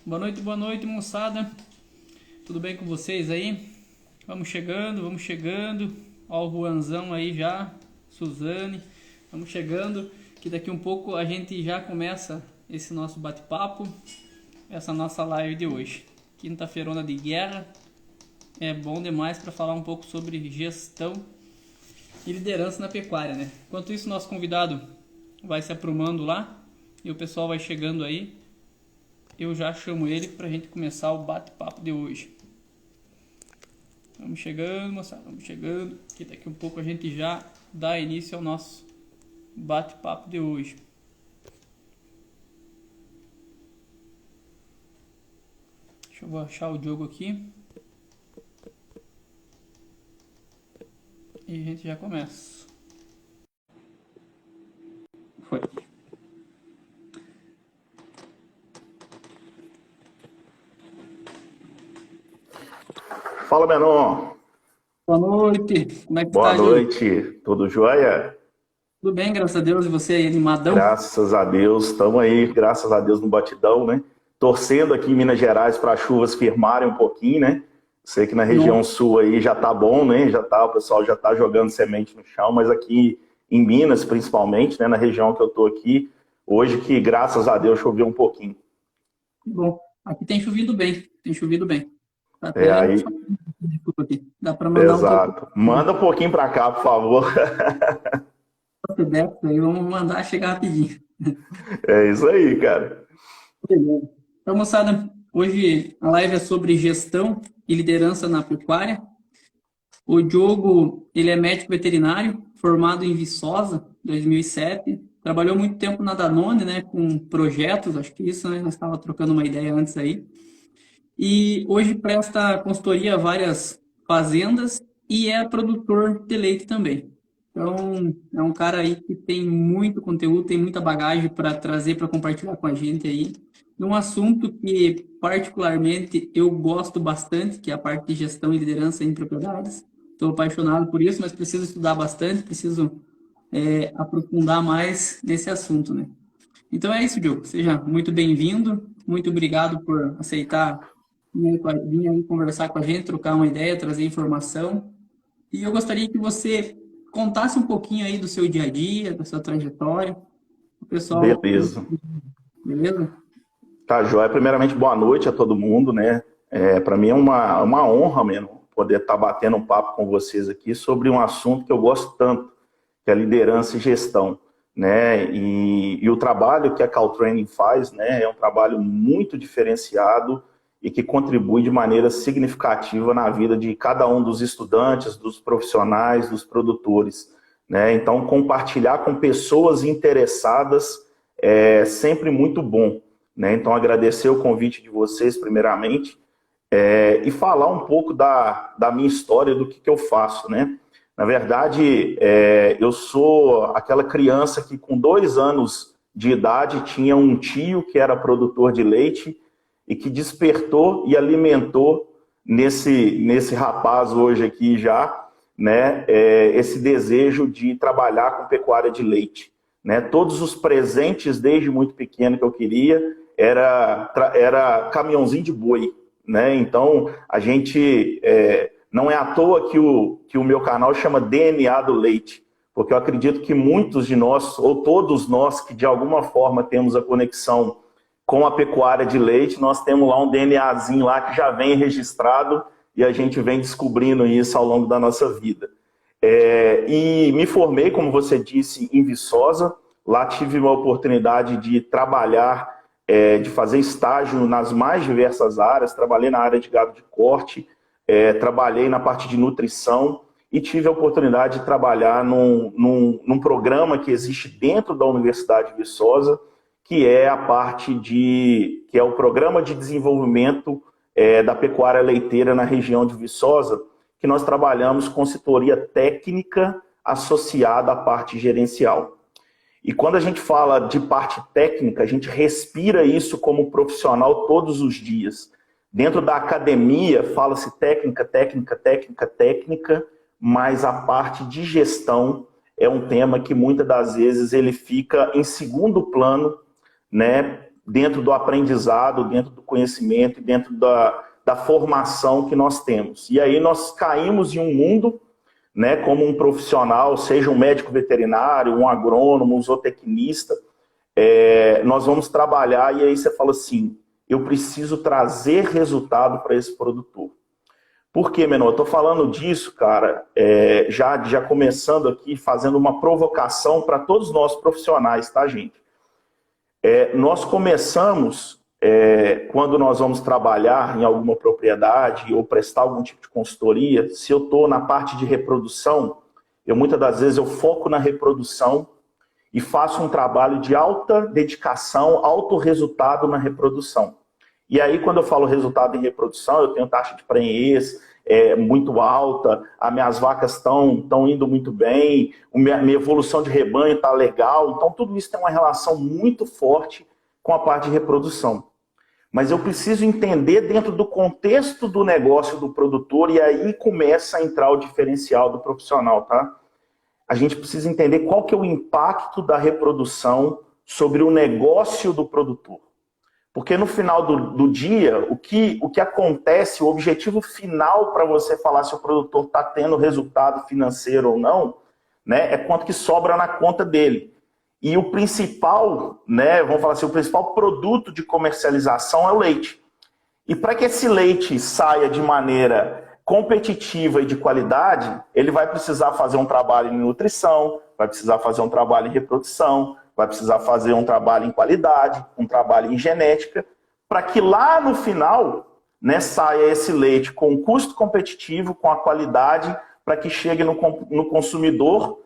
boa noite, moçada. Tudo bem com vocês aí? Vamos chegando, vamos chegando. Ó o Juanzão aí já, Suzane. Vamos chegando, que daqui um pouco a gente já começa esse nosso bate-papo, essa nossa live de hoje. Quinta-feirona de guerra. É bom demais para falar um pouco sobre gestão e liderança na pecuária, né? Enquanto isso, nosso convidado vai se aprumando lá e o pessoal vai chegando aí. Eu já chamo ele para a gente começar o bate-papo de hoje. Vamos chegando, moçada, vamos chegando, que daqui um pouco a gente já dá início ao nosso bate-papo de hoje. Deixa eu achar o Diogo aqui. E a gente já começa. Foi. Fala, Menon. Boa noite. Como é que Boa tá, Júlio? noite. Tudo jóia? Tudo bem, graças a Deus. E você aí, animadão? Graças a Deus. Estamos aí, graças a Deus, no batidão, né? Torcendo aqui em Minas Gerais para as chuvas firmarem um pouquinho, né? Sei que na região sul aí já tá bom, né? O pessoal já tá jogando semente no chão, mas aqui em Minas, principalmente, né? Na região que eu tô aqui, hoje que, graças a Deus, choveu um pouquinho. Bom, aqui tem chovido bem, É Até aí, aqui. Dá para mandar um pouco exato. Manda um pouquinho para cá, por favor. de débito aí, vamos mandar chegar rapidinho. É isso aí, cara. Beleza. Então, moçada, hoje a live é sobre gestão e liderança na pecuária. O Diogo, ele é médico veterinário, formado em Viçosa, 2007. Trabalhou muito tempo na Danone, né, com projetos, acho que isso, né, nós estávamos trocando uma ideia antes aí. E hoje presta consultoria a várias fazendas e é produtor de leite também. Então, é um cara aí que tem muito conteúdo, tem muita bagagem para trazer, para compartilhar com a gente aí. Num assunto que, particularmente, eu gosto bastante, que é a parte de gestão e liderança em propriedades. Estou apaixonado por isso, mas preciso estudar bastante, preciso aprofundar mais nesse assunto, né? Então é isso, Diogo. Seja muito bem-vindo. Muito obrigado por aceitar vir aí conversar com a gente, trocar uma ideia, trazer informação. E eu gostaria que você contasse um pouquinho aí do seu dia a dia, da sua trajetória. O pessoal, Beleza. beleza? Tá, joia. Primeiramente, boa noite a todo mundo, né? Para mim é uma honra mesmo poder estar batendo um papo com vocês aqui sobre um assunto que eu gosto tanto, que é liderança e gestão, né? E o trabalho que a Caltraining faz, né, é um trabalho muito diferenciado e que contribui de maneira significativa na vida de cada um dos estudantes, dos profissionais, dos produtores, né? Então, compartilhar com pessoas interessadas é sempre muito bom, né? Então, agradecer o convite de vocês, primeiramente, e falar um pouco da minha história, do que eu faço, né? Na verdade, eu sou aquela criança que com 2 anos de idade tinha um tio que era produtor de leite e que despertou e alimentou nesse rapaz hoje aqui já, né, esse desejo de trabalhar com pecuária de leite, né? Todos os presentes desde muito pequeno que eu queria era caminhãozinho de boi, né? Então a gente não é à toa que o meu canal chama DNA do Leite, porque eu acredito que muitos de nós, ou todos nós, que de alguma forma temos a conexão com a pecuária de leite, nós temos lá um DNAzinho lá que já vem registrado e a gente vem descobrindo isso ao longo da nossa vida. E me formei, como você disse, em Viçosa. Lá tive uma oportunidade de trabalhar, de fazer estágio nas mais diversas áreas. Trabalhei na área de gado de corte, trabalhei na parte de nutrição e tive a oportunidade de trabalhar num programa que existe dentro da Universidade de Viçosa, que é que é o Programa de Desenvolvimento da Pecuária Leiteira na região de Viçosa, que nós trabalhamos consultoria técnica associada à parte gerencial. E quando a gente fala de parte técnica, a gente respira isso como profissional todos os dias. Dentro da academia, fala-se técnica, técnica, técnica, técnica, mas a parte de gestão é um tema que muitas das vezes ele fica em segundo plano, né, dentro do aprendizado, dentro do conhecimento, dentro da formação que nós temos. E aí nós caímos em um mundo, né, como um profissional, seja um médico veterinário, um agrônomo, um zootecnista, nós vamos trabalhar e aí você fala assim, eu preciso trazer resultado para esse produtor. Por quê, Menor? Eu estou falando disso, cara, já começando aqui, fazendo uma provocação para todos nós profissionais, tá, gente? Nós começamos, quando nós vamos trabalhar em alguma propriedade ou prestar algum tipo de consultoria, se eu estou na parte de reprodução, muitas das vezes eu foco na reprodução e faço um trabalho de alta dedicação, alto resultado na reprodução. E aí, quando eu falo resultado em reprodução, eu tenho taxa de prenhez muito alta, as minhas vacas estão indo muito bem, minha evolução de rebanho está legal. Então, tudo isso tem uma relação muito forte com a parte de reprodução. Mas eu preciso entender dentro do contexto do negócio do produtor e aí começa a entrar o diferencial do profissional, tá? A gente precisa entender qual que é o impacto da reprodução sobre o negócio do produtor. Porque no final do dia, o que acontece, o objetivo final para você falar se o produtor está tendo resultado financeiro ou não, né, é quanto que sobra na conta dele. E o principal, né, vamos falar assim, o principal produto de comercialização é o leite. E para que esse leite saia de maneira competitiva e de qualidade, ele vai precisar fazer um trabalho em nutrição, vai precisar fazer um trabalho em reprodução, vai precisar fazer um trabalho em qualidade, um trabalho em genética, para que lá no final, né, saia esse leite com um custo competitivo, com a qualidade, para que chegue no consumidor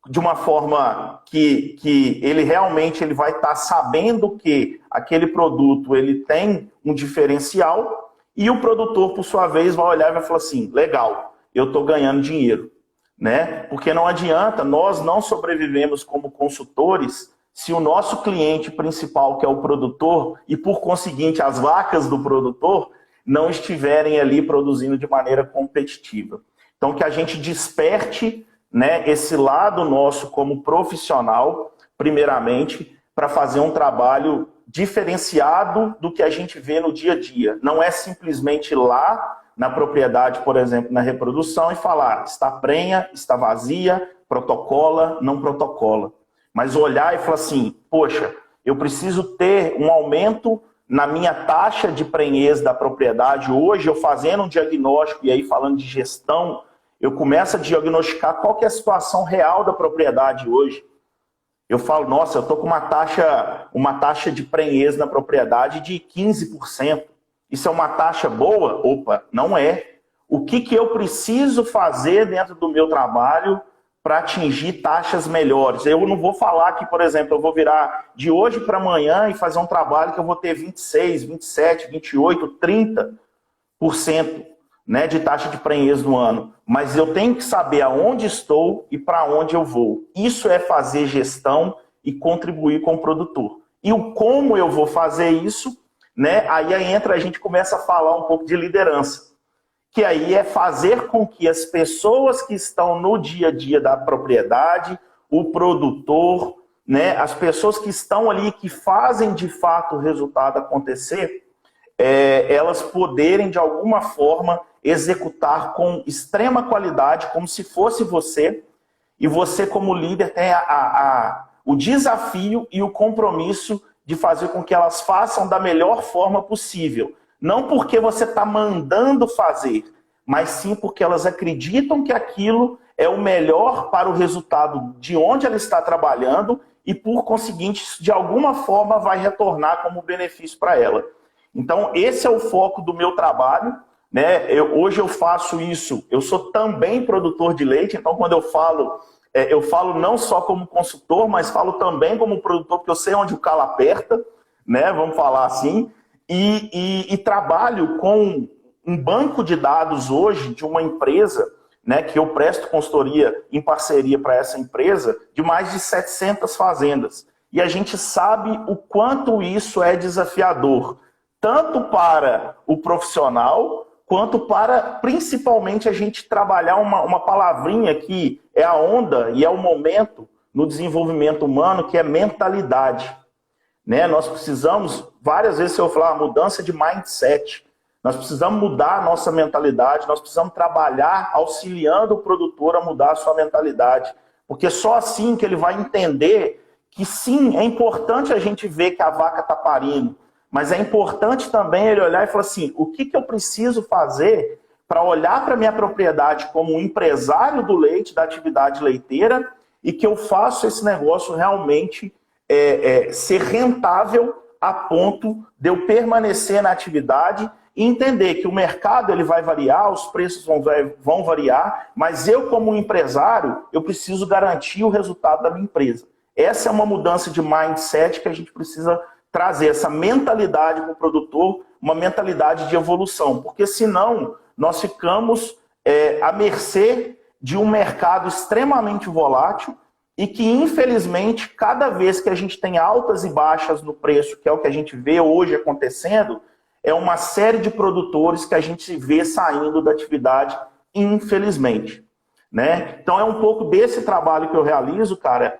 de uma forma que ele realmente vai estar sabendo que aquele produto ele tem um diferencial e o produtor, por sua vez, vai olhar e vai falar assim, legal, eu estou ganhando dinheiro. Né? Porque não adianta, nós não sobrevivemos como consultores se o nosso cliente principal, que é o produtor, e por conseguinte as vacas do produtor, não estiverem ali produzindo de maneira competitiva. Então que a gente desperte, né, esse lado nosso como profissional, primeiramente, para fazer um trabalho diferenciado do que a gente vê no dia a dia. Não é simplesmente ir lá na propriedade, por exemplo, na reprodução e falar, está prenha, está vazia, protocola, não protocola. Mas olhar e falar assim, poxa, eu preciso ter um aumento na minha taxa de prenhez da propriedade. Hoje, eu fazendo um diagnóstico, e aí falando de gestão, eu começo a diagnosticar qual que é a situação real da propriedade hoje. Eu falo, nossa, eu estou com uma taxa de prenhez na propriedade de 15%. Isso é uma taxa boa? Opa, não é. O que eu preciso fazer dentro do meu trabalho para atingir taxas melhores? Eu não vou falar que, por exemplo, eu vou virar de hoje para amanhã e fazer um trabalho que eu vou ter 26, 27, 28, 30%, né, de taxa de prenhez no ano. Mas eu tenho que saber aonde estou e para onde eu vou. Isso é fazer gestão e contribuir com o produtor. E o como eu vou fazer isso, né, aí a gente começa a falar um pouco de liderança. Que aí é fazer com que as pessoas que estão no dia a dia da propriedade, o produtor, né, as pessoas que estão ali, que fazem de fato o resultado acontecer, elas poderem de alguma forma executar com extrema qualidade, como se fosse você, e você como líder tem o desafio e o compromisso de fazer com que elas façam da melhor forma possível. Não porque você está mandando fazer, mas sim porque elas acreditam que aquilo é o melhor para o resultado de onde ela está trabalhando e, por conseguinte, de alguma forma vai retornar como benefício para ela. Então, esse é o foco do meu trabalho. Né? Hoje eu faço isso, eu sou também produtor de leite, então quando eu falo não só como consultor, mas falo também como produtor, porque eu sei onde o calo aperta, né? Vamos falar assim. E trabalho com um banco de dados hoje de uma empresa, né, que eu presto consultoria em parceria para essa empresa, de mais de 700 fazendas. E a gente sabe o quanto isso é desafiador, tanto para o profissional, quanto para, principalmente, a gente trabalhar uma palavrinha que é a onda e é o momento no desenvolvimento humano, que é mentalidade. né? Nós precisamos, várias vezes eu falar, mudança de mindset. Nós precisamos mudar a nossa mentalidade, nós precisamos trabalhar auxiliando o produtor a mudar a sua mentalidade. Porque só assim que ele vai entender que sim, é importante a gente ver que a vaca está parindo, mas é importante também ele olhar e falar assim, o que eu preciso fazer para olhar para a minha propriedade como um empresário do leite, da atividade leiteira, e que eu faço esse negócio realmente ser rentável a ponto de eu permanecer na atividade e entender que o mercado ele vai variar, os preços vão variar, mas eu como empresário, eu preciso garantir o resultado da minha empresa. Essa é uma mudança de mindset que a gente precisa trazer, essa mentalidade para o produtor, uma mentalidade de evolução, porque senão nós ficamos à mercê de um mercado extremamente volátil e que, infelizmente, cada vez que a gente tem altas e baixas no preço, que é o que a gente vê hoje acontecendo, é uma série de produtores que a gente vê saindo da atividade, infelizmente. Né? Então é um pouco desse trabalho que eu realizo, cara.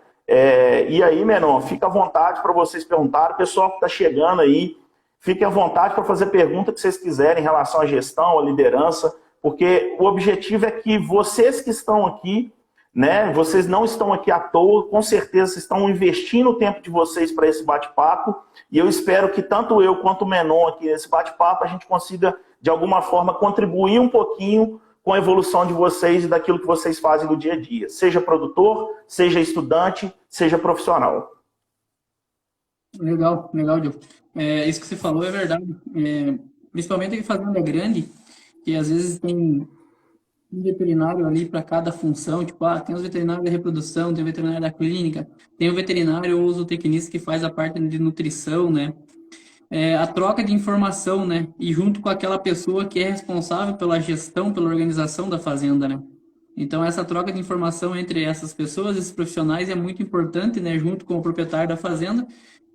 E aí, Menon, fica à vontade para vocês perguntarem. O pessoal que está chegando aí, fiquem à vontade para fazer pergunta que vocês quiserem em relação à gestão, à liderança, porque o objetivo é que vocês que estão aqui, né, vocês não estão aqui à toa, com certeza vocês estão investindo o tempo de vocês para esse bate-papo, e eu espero que tanto eu quanto o Menon aqui nesse bate-papo, a gente consiga, de alguma forma, contribuir um pouquinho com a evolução de vocês e daquilo que vocês fazem no dia a dia. Seja produtor, seja estudante, seja profissional. Legal, Diogo. Isso que você falou é verdade. Principalmente em fazenda grande, que às vezes tem um veterinário ali para cada função, tipo, tem os veterinários da reprodução, tem o veterinário da clínica, tem o veterinário ou zootecnista que faz a parte de nutrição, né? A troca de informação, né? E junto com aquela pessoa que é responsável pela gestão, pela organização da fazenda, né? Então, essa troca de informação entre essas pessoas, esses profissionais, é muito importante, né? Junto com o proprietário da fazenda,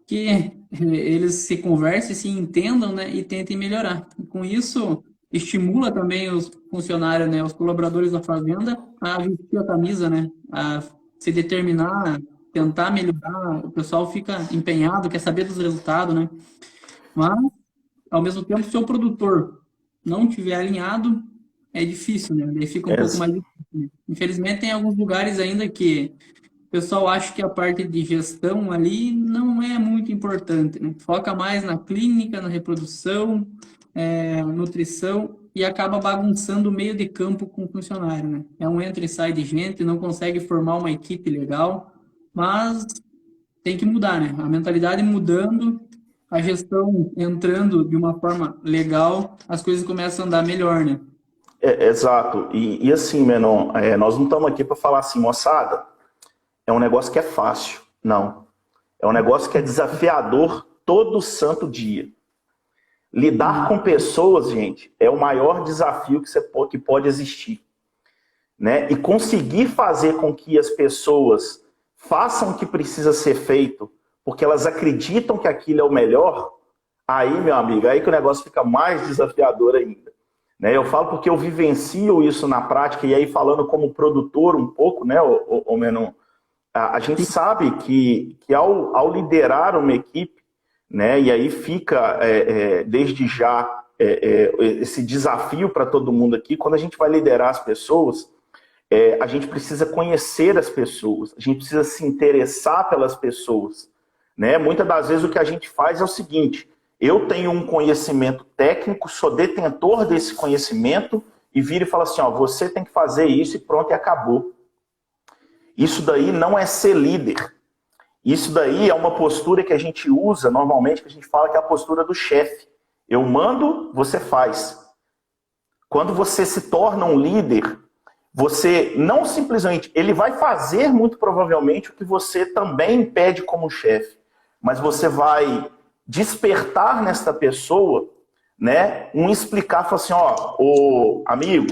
que eles se conversem, se entendam, né? E tentem melhorar. E com isso, estimula também os funcionários, né? Os colaboradores da fazenda a vestir a camisa, né? A se determinar, tentar melhorar. O pessoal fica empenhado, quer saber dos resultados, né? Mas, ao mesmo tempo, se o produtor não tiver alinhado, é difícil, né? Daí fica um pouco mais difícil, né? Infelizmente, tem alguns lugares ainda que o pessoal acha que a parte de gestão ali não é muito importante, né? Foca mais na clínica, na reprodução, nutrição, e acaba bagunçando o meio de campo com o funcionário, né? É um entra e sai de gente, não consegue formar uma equipe legal, mas tem que mudar, né? A mentalidade mudando, a gestão entrando de uma forma legal, as coisas começam a andar melhor, né? Exato. E assim, Menon, nós não estamos aqui para falar assim, moçada, é um negócio que é fácil. Não. É um negócio que é desafiador todo santo dia. Lidar com pessoas, gente, é o maior desafio que pode existir. Né? E conseguir fazer com que as pessoas façam o que precisa ser feito, porque elas acreditam que aquilo é o melhor, aí, meu amigo, aí que o negócio fica mais desafiador ainda. Né? Eu falo porque eu vivencio isso na prática, e aí falando como produtor um pouco, né, o Menon, a gente sabe que ao liderar uma equipe, né, e aí fica desde já esse desafio para todo mundo aqui, quando a gente vai liderar as pessoas, a gente precisa conhecer as pessoas, a gente precisa se interessar pelas pessoas. Né? Muitas das vezes o que a gente faz é o seguinte: eu tenho um conhecimento técnico, sou detentor desse conhecimento, e vira e fala assim, ó, você tem que fazer isso e pronto, e acabou. Isso daí não é ser líder. Isso daí é uma postura que a gente usa normalmente, que a gente fala que é a postura do chefe. Eu mando, você faz. Quando você se torna um líder, você não simplesmente... Ele vai fazer muito provavelmente o que você também pede como chefe. Mas você vai despertar nesta pessoa, né, explicar, falar assim, ó, ô amigo,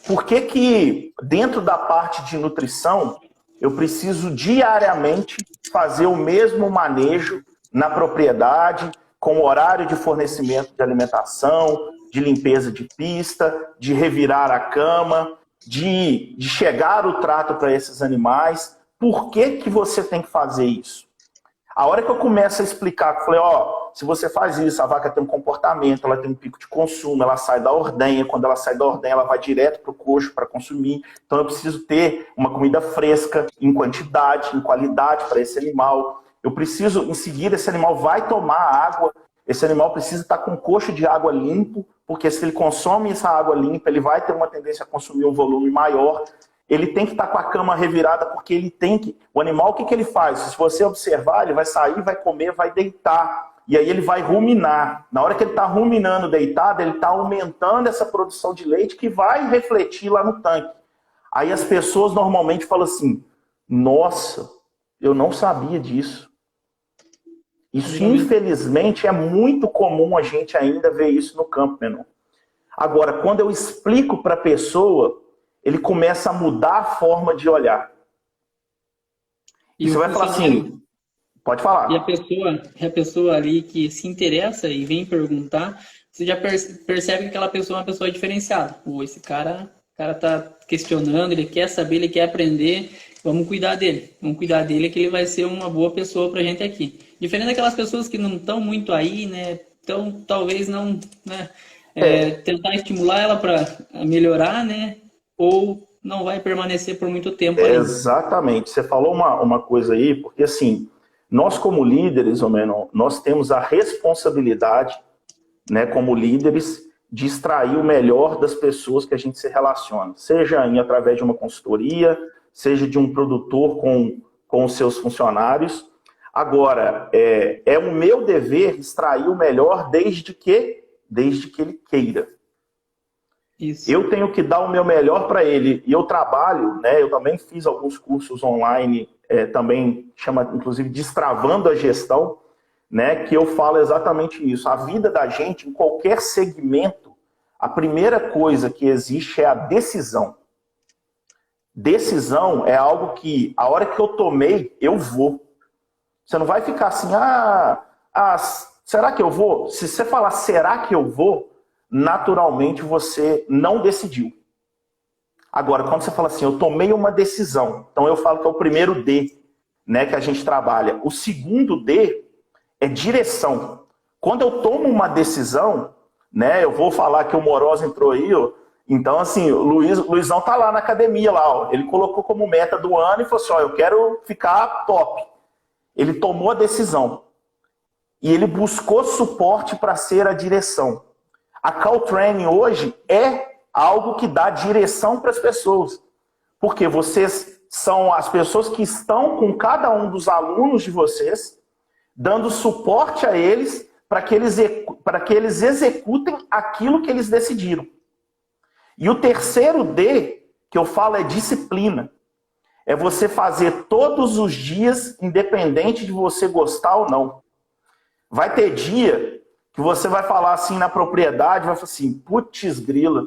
por que dentro da parte de nutrição eu preciso diariamente fazer o mesmo manejo na propriedade, com horário de fornecimento de alimentação, de limpeza de pista, de revirar a cama, de chegar o trato para esses animais? Por que você tem que fazer isso? A hora que eu começo a explicar, eu falei, ó, se você faz isso, a vaca tem um comportamento, ela tem um pico de consumo, ela sai da ordenha, quando ela sai da ordenha, ela vai direto para o coxo para consumir. Então eu preciso ter uma comida fresca, em quantidade, em qualidade para esse animal. Eu preciso, em seguida, esse animal vai tomar água, esse animal precisa estar com um coxo de água limpo, porque se ele consome essa água limpa, ele vai ter uma tendência a consumir um volume maior. Ele tem que estar com a cama revirada, porque ele tem que... O animal, o que ele faz? Se você observar, ele vai sair, vai comer, vai deitar. E aí ele vai ruminar. Na hora que ele está ruminando deitado, ele está aumentando essa produção de leite que vai refletir lá no tanque. Aí as pessoas normalmente falam assim, nossa, eu não sabia disso. Isso, infelizmente, é muito comum a gente ainda ver isso no campo, menor. Agora, quando eu explico para a pessoa, ele começa a mudar a forma de olhar. E você vai falar assim, pode falar. E a pessoa ali que se interessa e vem perguntar, você já percebe que aquela pessoa é uma pessoa diferenciada. Pô, esse cara tá questionando, ele quer saber, ele quer aprender, vamos cuidar dele. Vamos cuidar dele que ele vai ser uma boa pessoa pra gente aqui. Diferente daquelas pessoas que não estão muito aí, né? Então, talvez não, né? Tentar estimular ela para melhorar, né? Ou não vai permanecer por muito tempo ali. Exatamente. Você falou uma coisa aí, porque assim, nós como líderes, nós temos a responsabilidade, né, como líderes, de extrair o melhor das pessoas que a gente se relaciona. Seja através de uma consultoria, seja de um produtor com os seus funcionários. Agora, é o meu dever extrair o melhor desde que ele queira. Isso. Eu tenho que dar o meu melhor para ele. E eu trabalho, né? Eu também fiz alguns cursos online, também chama, inclusive, Destravando a Gestão, né? Que eu falo exatamente isso. A vida da gente, em qualquer segmento, a primeira coisa que existe é a decisão. Decisão é algo que, a hora que eu tomei, eu vou. Você não vai ficar assim, será que eu vou? Se você falar, será que eu vou? Naturalmente você não decidiu. Agora, quando você fala assim, eu tomei uma decisão, então eu falo que é o primeiro D, né, que a gente trabalha. O segundo D é direção. Quando eu tomo uma decisão, né, eu vou falar que o Moroz entrou aí, ó, então assim, o Luizão tá lá na academia, lá, ó, ele colocou como meta do ano e falou assim, ó, eu quero ficar top. Ele tomou a decisão e ele buscou suporte para ser a direção. A Call Training hoje é algo que dá direção para as pessoas. Porque vocês são as pessoas que estão com cada um dos alunos de vocês, dando suporte a eles para que eles executem aquilo que eles decidiram. E o terceiro D, que eu falo, é disciplina. É você fazer todos os dias, independente de você gostar ou não. Vai ter dia que você vai falar assim na propriedade, vai falar assim, putz grila,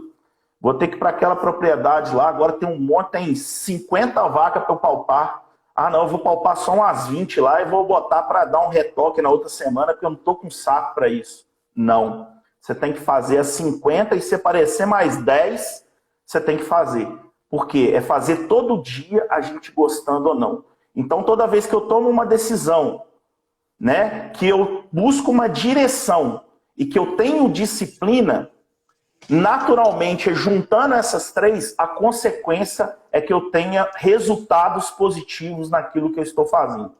vou ter que ir para aquela propriedade lá, agora tem um monte, tem 50 vacas para eu palpar. Ah não, eu vou palpar só umas 20 lá e vou botar para dar um retoque na outra semana, porque eu não estou com saco para isso. Não. Você tem que fazer as 50 e se aparecer mais 10, você tem que fazer. Por quê? É fazer todo dia a gente gostando ou não. Então toda vez que eu tomo uma decisão, né, que eu busco uma direção e que eu tenho disciplina, naturalmente, juntando essas três, a consequência é que eu tenha resultados positivos naquilo que eu estou fazendo.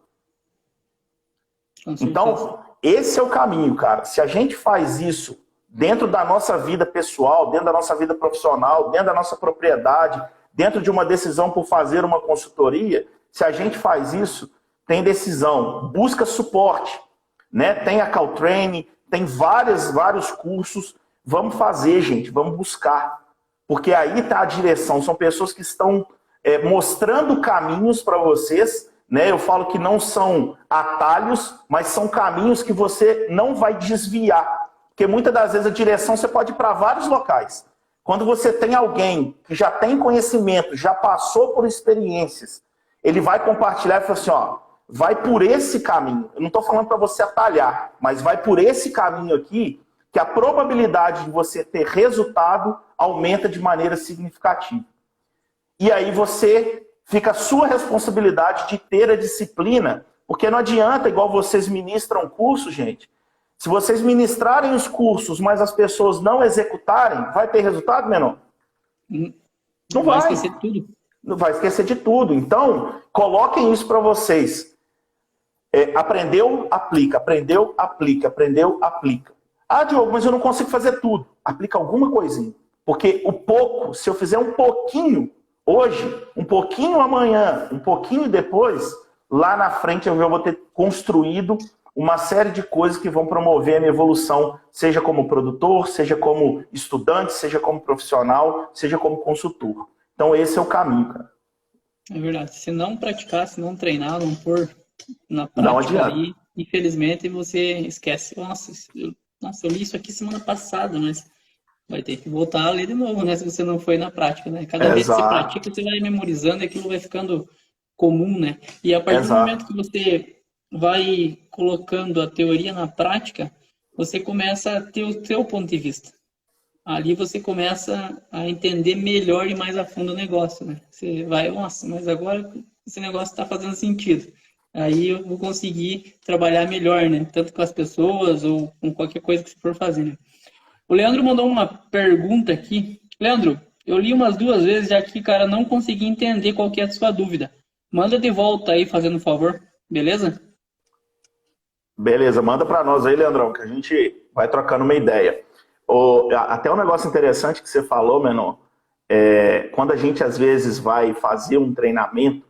Então, esse é o caminho, cara. Se a gente faz isso dentro da nossa vida pessoal, dentro da nossa vida profissional, dentro da nossa propriedade, dentro de uma decisão por fazer uma consultoria, se a gente faz isso, tem decisão, busca suporte, né? Tem a Call Training, tem vários cursos. Vamos fazer, gente, vamos buscar. Porque aí está a direção. São pessoas que estão mostrando caminhos para vocês, né? Eu falo que não são atalhos, mas são caminhos que você não vai desviar. Porque muitas das vezes a direção você pode ir para vários locais. Quando você tem alguém que já tem conhecimento, já passou por experiências, ele vai compartilhar e falar assim, ó, vai por esse caminho. Eu não estou falando para você atalhar, mas vai por esse caminho aqui, que a probabilidade de você ter resultado aumenta de maneira significativa. E aí você fica a sua responsabilidade de ter a disciplina, Porque não adianta, igual vocês ministram curso, gente. Se vocês ministrarem os cursos, mas as pessoas não executarem, vai ter resultado, menor? Não vai. Vai esquecer tudo. Não vai esquecer de tudo. Então, coloquem isso para vocês. Aprendeu, aplica. Aprendeu, aplica. Aprendeu, aplica. Ah, Diogo, mas eu não consigo fazer tudo. Aplica alguma coisinha. Porque o pouco, se eu fizer um pouquinho hoje, um pouquinho amanhã, um pouquinho depois, lá na frente eu já vou ter construído uma série de coisas que vão promover a minha evolução, seja como produtor, seja como estudante, seja como profissional, seja como consultor. Então esse é o caminho, cara. É verdade. Se não praticar, se não treinar, não pôr na Não prática adianta. ali, infelizmente você esquece. Nossa, eu li isso aqui semana passada, mas vai ter que voltar a ler de novo, né? Se você não foi na prática, né? Cada vez que você Exato. pratica, você vai memorizando e aquilo vai ficando comum, né? E a partir do Exato. momento que você vai colocando a teoria na prática, você começa a ter o seu ponto de vista. Ali você começa a entender melhor e mais a fundo o negócio, né? Você vai, nossa, mas agora esse negócio está fazendo sentido. Aí eu vou conseguir trabalhar melhor, né? Tanto com as pessoas ou com qualquer coisa que você for fazer, né? O Leandro mandou uma pergunta aqui. Leandro, eu li umas 2 vezes já que, cara, não consegui entender qual que é a sua dúvida. Manda de volta aí, fazendo um favor, beleza? Beleza, manda para nós aí, Leandrão, que a gente vai trocando uma ideia. Até um negócio interessante que você falou, Menor, quando a gente às vezes vai fazer um treinamento,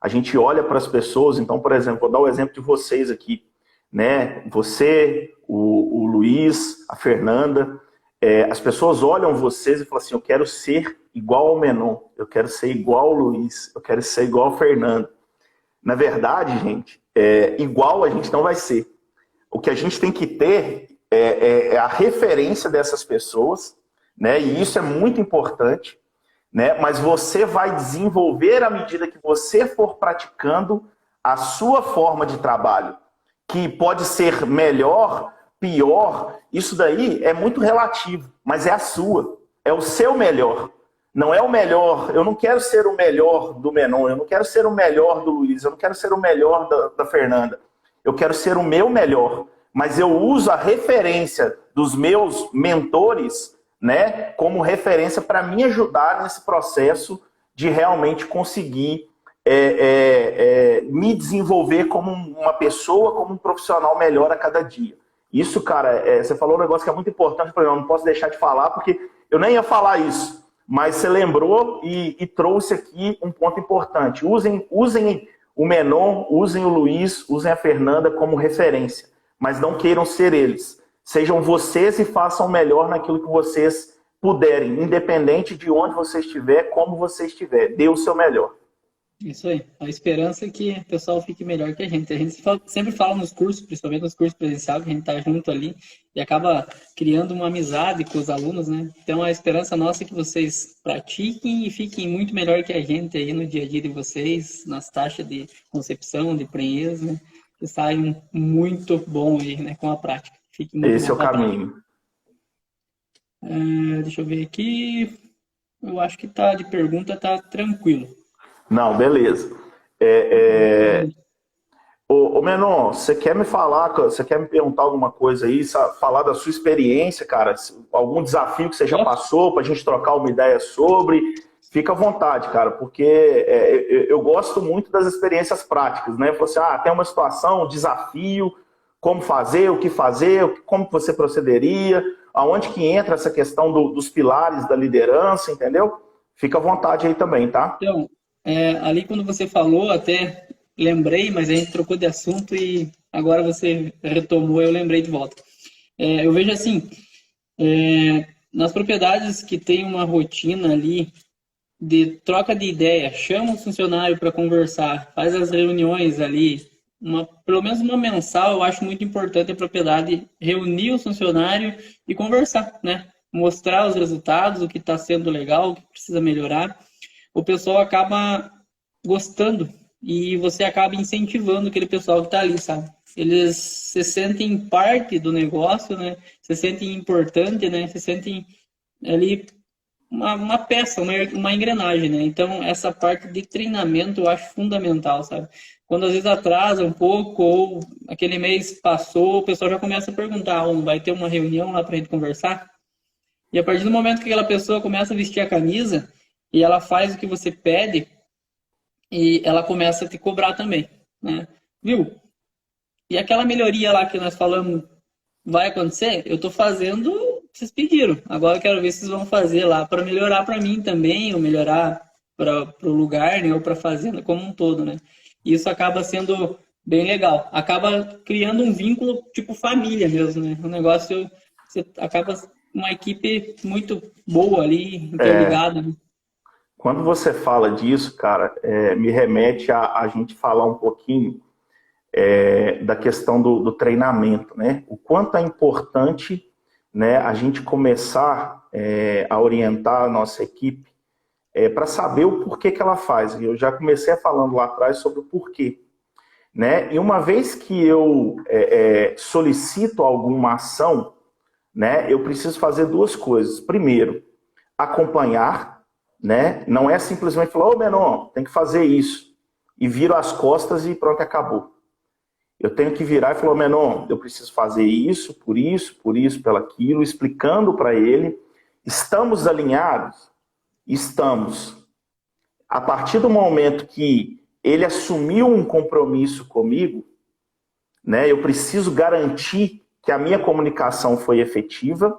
a gente olha para as pessoas. Então, por exemplo, vou dar o exemplo de vocês aqui, né? Você, o Luiz, a Fernanda, as pessoas olham vocês e falam assim: eu quero ser igual ao Menon, eu quero ser igual ao Luiz, eu quero ser igual ao Fernando. Na verdade, gente, igual a gente não vai ser. O que a gente tem que ter é a referência dessas pessoas, né? E isso é muito importante, né? Mas você vai desenvolver à medida que você for praticando a sua forma de trabalho, que pode ser melhor, pior. Isso daí é muito relativo, mas é a sua, é o seu melhor. Não é o melhor. Eu não quero ser o melhor do Menon, eu não quero ser o melhor do Luiz, eu não quero ser o melhor da Fernanda. Eu quero ser o meu melhor. Mas eu uso a referência dos meus mentores, né, como referência para me ajudar nesse processo de realmente conseguir me desenvolver como uma pessoa, como um profissional melhor a cada dia. Isso, cara, você falou um negócio que é muito importante para mim, eu não posso deixar de falar, porque eu nem ia falar isso. Mas você lembrou e trouxe aqui um ponto importante. Usem o Menon, usem o Luiz, usem a Fernanda como referência. Mas não queiram ser eles. Sejam vocês e façam melhor naquilo que vocês puderem. Independente de onde você estiver, como você estiver. Dê o seu melhor. Isso aí. A esperança é que o pessoal fique melhor que a gente. A gente sempre fala nos cursos, principalmente nos cursos presenciais, que a gente tá junto ali e acaba criando uma amizade com os alunos, né? Então a esperança nossa é que vocês pratiquem e fiquem muito melhor que a gente aí no dia a dia de vocês, nas taxas de concepção, de prenhez, né? Que saiam muito bom aí, né? Com a prática. Fique muito Esse é bom o com a caminho. Deixa eu ver aqui. Eu acho que tá de pergunta, tá tranquilo. Não, beleza. Ô Menon, você quer me falar, você quer me perguntar alguma coisa aí, falar da sua experiência, cara? Algum desafio que você já passou para a gente trocar uma ideia sobre? Fica à vontade, cara, porque eu gosto muito das experiências práticas, né? Você, tem uma situação, um desafio, como fazer, o que fazer, como você procederia, aonde que entra essa questão dos pilares da liderança, entendeu? Fica à vontade aí também, tá? Então, ali quando você falou, até lembrei, mas a gente trocou de assunto e agora você retomou, eu lembrei de volta. Eu vejo assim, nas propriedades que tem uma rotina ali de troca de ideia, chama o funcionário para conversar, faz as reuniões ali, pelo menos uma mensal, eu acho muito importante a propriedade reunir o funcionário e conversar, né? Mostrar os resultados, o que está sendo legal, o que precisa melhorar. O pessoal acaba gostando e você acaba incentivando aquele pessoal que está ali, sabe? Eles se sentem parte do negócio, né? Se sentem importante, né? Se sentem ali uma peça, uma engrenagem, né? Então, essa parte de treinamento eu acho fundamental, sabe? Quando às vezes atrasa um pouco, ou aquele mês passou, o pessoal já começa a perguntar, vai ter uma reunião lá pra gente conversar? E a partir do momento que aquela pessoa começa a vestir a camisa e ela faz o que você pede, e ela começa a te cobrar também, né? Viu? E aquela melhoria lá que nós falamos vai acontecer? Eu tô fazendo o que vocês pediram. Agora eu quero ver se vocês vão fazer lá para melhorar para mim também, ou melhorar para o lugar, né? Ou para a fazenda como um todo, né? E isso acaba sendo bem legal. Acaba criando um vínculo tipo família mesmo, né? Um negócio, você acaba uma equipe muito boa ali, interligada, né? Quando você fala disso, cara, me remete a gente falar um pouquinho da questão do treinamento, né? O quanto é importante, né, a gente começar a orientar a nossa equipe para saber o porquê que ela faz. Eu já comecei falando lá atrás sobre o porquê, né? E uma vez que eu solicito alguma ação, né, eu preciso fazer duas coisas. Primeiro, acompanhar, né? Não é simplesmente falar, ô Menon, tem que fazer isso. E viro as costas e pronto, acabou. Eu tenho que virar e falar, Menon, eu preciso fazer isso, por isso, pelo aquilo, explicando para ele. Estamos alinhados? Estamos. A partir do momento que ele assumiu um compromisso comigo, né, eu preciso garantir que a minha comunicação foi efetiva,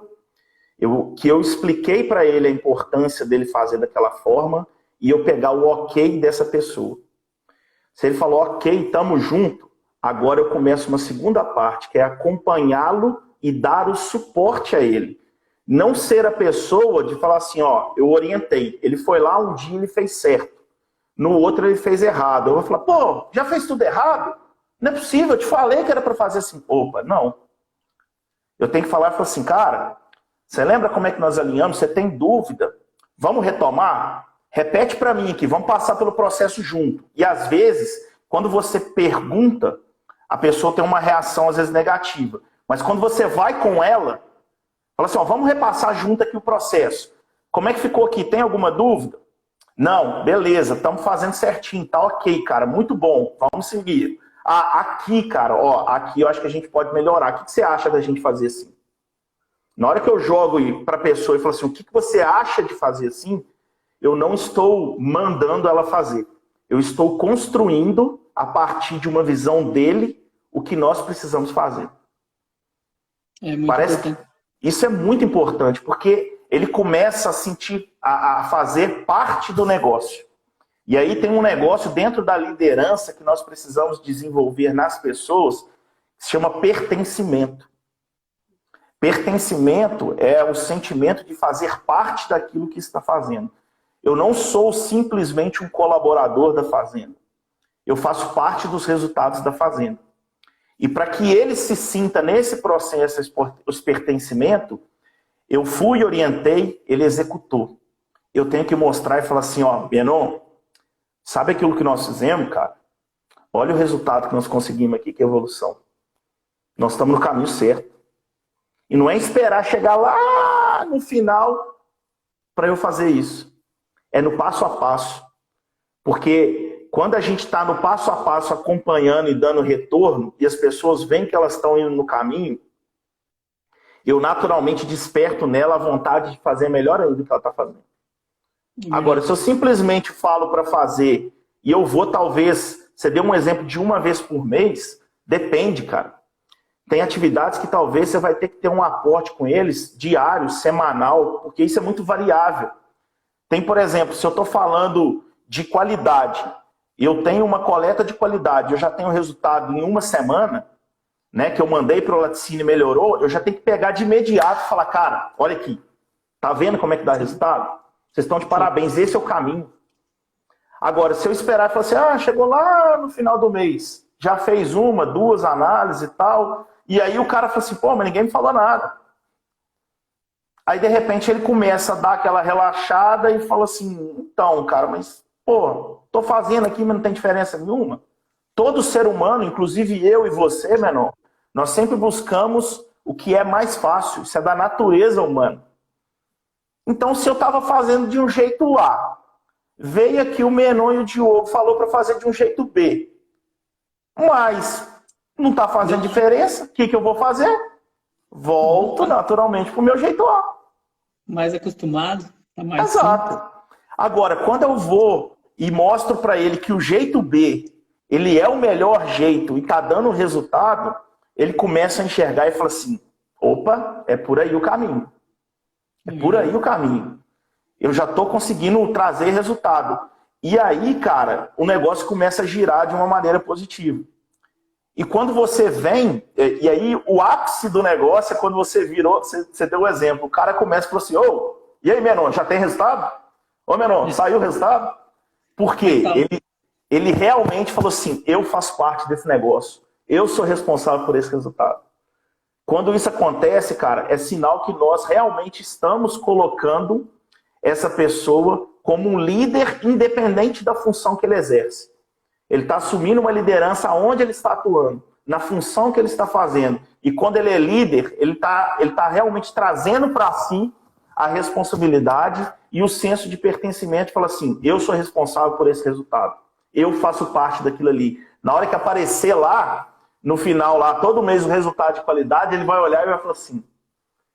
que eu expliquei para ele a importância dele fazer daquela forma e eu pegar o ok dessa pessoa. Se ele falou, ok, estamos junto, agora eu começo uma segunda parte, que é acompanhá-lo e dar o suporte a ele. Não ser a pessoa de falar assim, ó, eu orientei, ele foi lá um dia e ele fez certo, no outro ele fez errado. Eu vou falar, pô, já fez tudo errado? Não é possível, eu te falei que era para fazer assim. Opa, não. Eu tenho que falar e falar assim, cara, você lembra como é que nós alinhamos? Você tem dúvida? Vamos retomar? Repete para mim aqui, vamos passar pelo processo junto. E às vezes, quando você pergunta, a pessoa tem uma reação às vezes negativa. Mas quando você vai com ela, fala assim, ó, vamos repassar junto aqui o processo. Como é que ficou aqui? Tem alguma dúvida? Não, beleza, estamos fazendo certinho, tá ok, cara, muito bom, vamos seguir. Ah, aqui, cara, ó, aqui eu acho que a gente pode melhorar. O que você acha da gente fazer assim? Na hora que eu jogo para a pessoa e falo assim, o que você acha de fazer assim? Eu não estou mandando ela fazer. Eu estou construindo, a partir de uma visão dele, o que nós precisamos fazer. Parece que isso é muito importante, porque ele começa a sentir, a fazer parte do negócio. E aí tem um negócio dentro da liderança que nós precisamos desenvolver nas pessoas, que se chama pertencimento. Pertencimento é o sentimento de fazer parte daquilo que está fazendo. Eu não sou simplesmente um colaborador da fazenda. Eu faço parte dos resultados da fazenda. E para que ele se sinta nesse processo, esse pertencimento, eu fui, orientei, ele executou. Eu tenho que mostrar e falar assim, ó, Menon, sabe aquilo que nós fizemos, cara? Olha o resultado que nós conseguimos aqui, que é evolução. Nós estamos no caminho certo. E não é esperar chegar lá no final para eu fazer isso. É no passo a passo. Porque quando a gente está no passo a passo acompanhando e dando retorno, e as pessoas veem que elas estão indo no caminho, eu naturalmente desperto nela a vontade de fazer melhor ainda do que ela está fazendo. Agora, se eu simplesmente falo para fazer e eu vou, talvez, você deu um exemplo de uma vez por mês, depende, cara. Tem atividades que talvez você vai ter que ter um aporte com eles diário, semanal, porque isso é muito variável. Tem, por exemplo, se eu estou falando de qualidade, eu tenho uma coleta de qualidade, eu já tenho resultado em uma semana, né, que eu mandei para o laticínio e melhorou, eu já tenho que pegar de imediato e falar, cara, olha aqui, tá vendo como é que dá resultado? Vocês estão de parabéns, esse é o caminho. Agora, se eu esperar e falar assim, chegou lá no final do mês, já fez uma, duas análises e tal, e aí o cara fala assim, pô, mas ninguém me falou nada. Aí, de repente, ele começa a dar aquela relaxada e fala assim, então, cara, mas, pô, tô fazendo aqui, mas não tem diferença nenhuma. Todo ser humano, inclusive eu e você, menor, nós sempre buscamos o que é mais fácil, isso é da natureza humana. Então, se eu estava fazendo de um jeito A, veio aqui o Menon e o Diogo falou para fazer de um jeito B, mas não está fazendo diferença, o que eu vou fazer? Volto naturalmente para o meu jeito A. Mais acostumado, tá mais Exato. simples. Agora, quando eu vou e mostro para ele que o jeito B, ele é o melhor jeito e está dando resultado, ele começa a enxergar e fala assim, opa, é por aí o caminho. É por aí o caminho. Eu já estou conseguindo trazer resultado. E aí, cara, o negócio começa a girar de uma maneira positiva. E quando você vem, e aí o ápice do negócio é quando você virou, você deu o exemplo, o cara começa e falou assim, ô, e aí, Menon, já tem resultado? Ô, Menon, saiu o resultado? Por quê? Ele realmente falou assim, eu faço parte desse negócio, eu sou responsável por esse resultado. Quando isso acontece, cara, é sinal que nós realmente estamos colocando essa pessoa como um líder independente da função que ele exerce. Ele está assumindo uma liderança onde ele está atuando, na função que ele está fazendo. E quando ele é líder, ele tá realmente trazendo para si a responsabilidade e o senso de pertencimento. Fala assim, eu sou responsável por esse resultado. Eu faço parte daquilo ali. Na hora que aparecer lá, no final, lá, todo mês o resultado de qualidade, ele vai olhar e vai falar assim,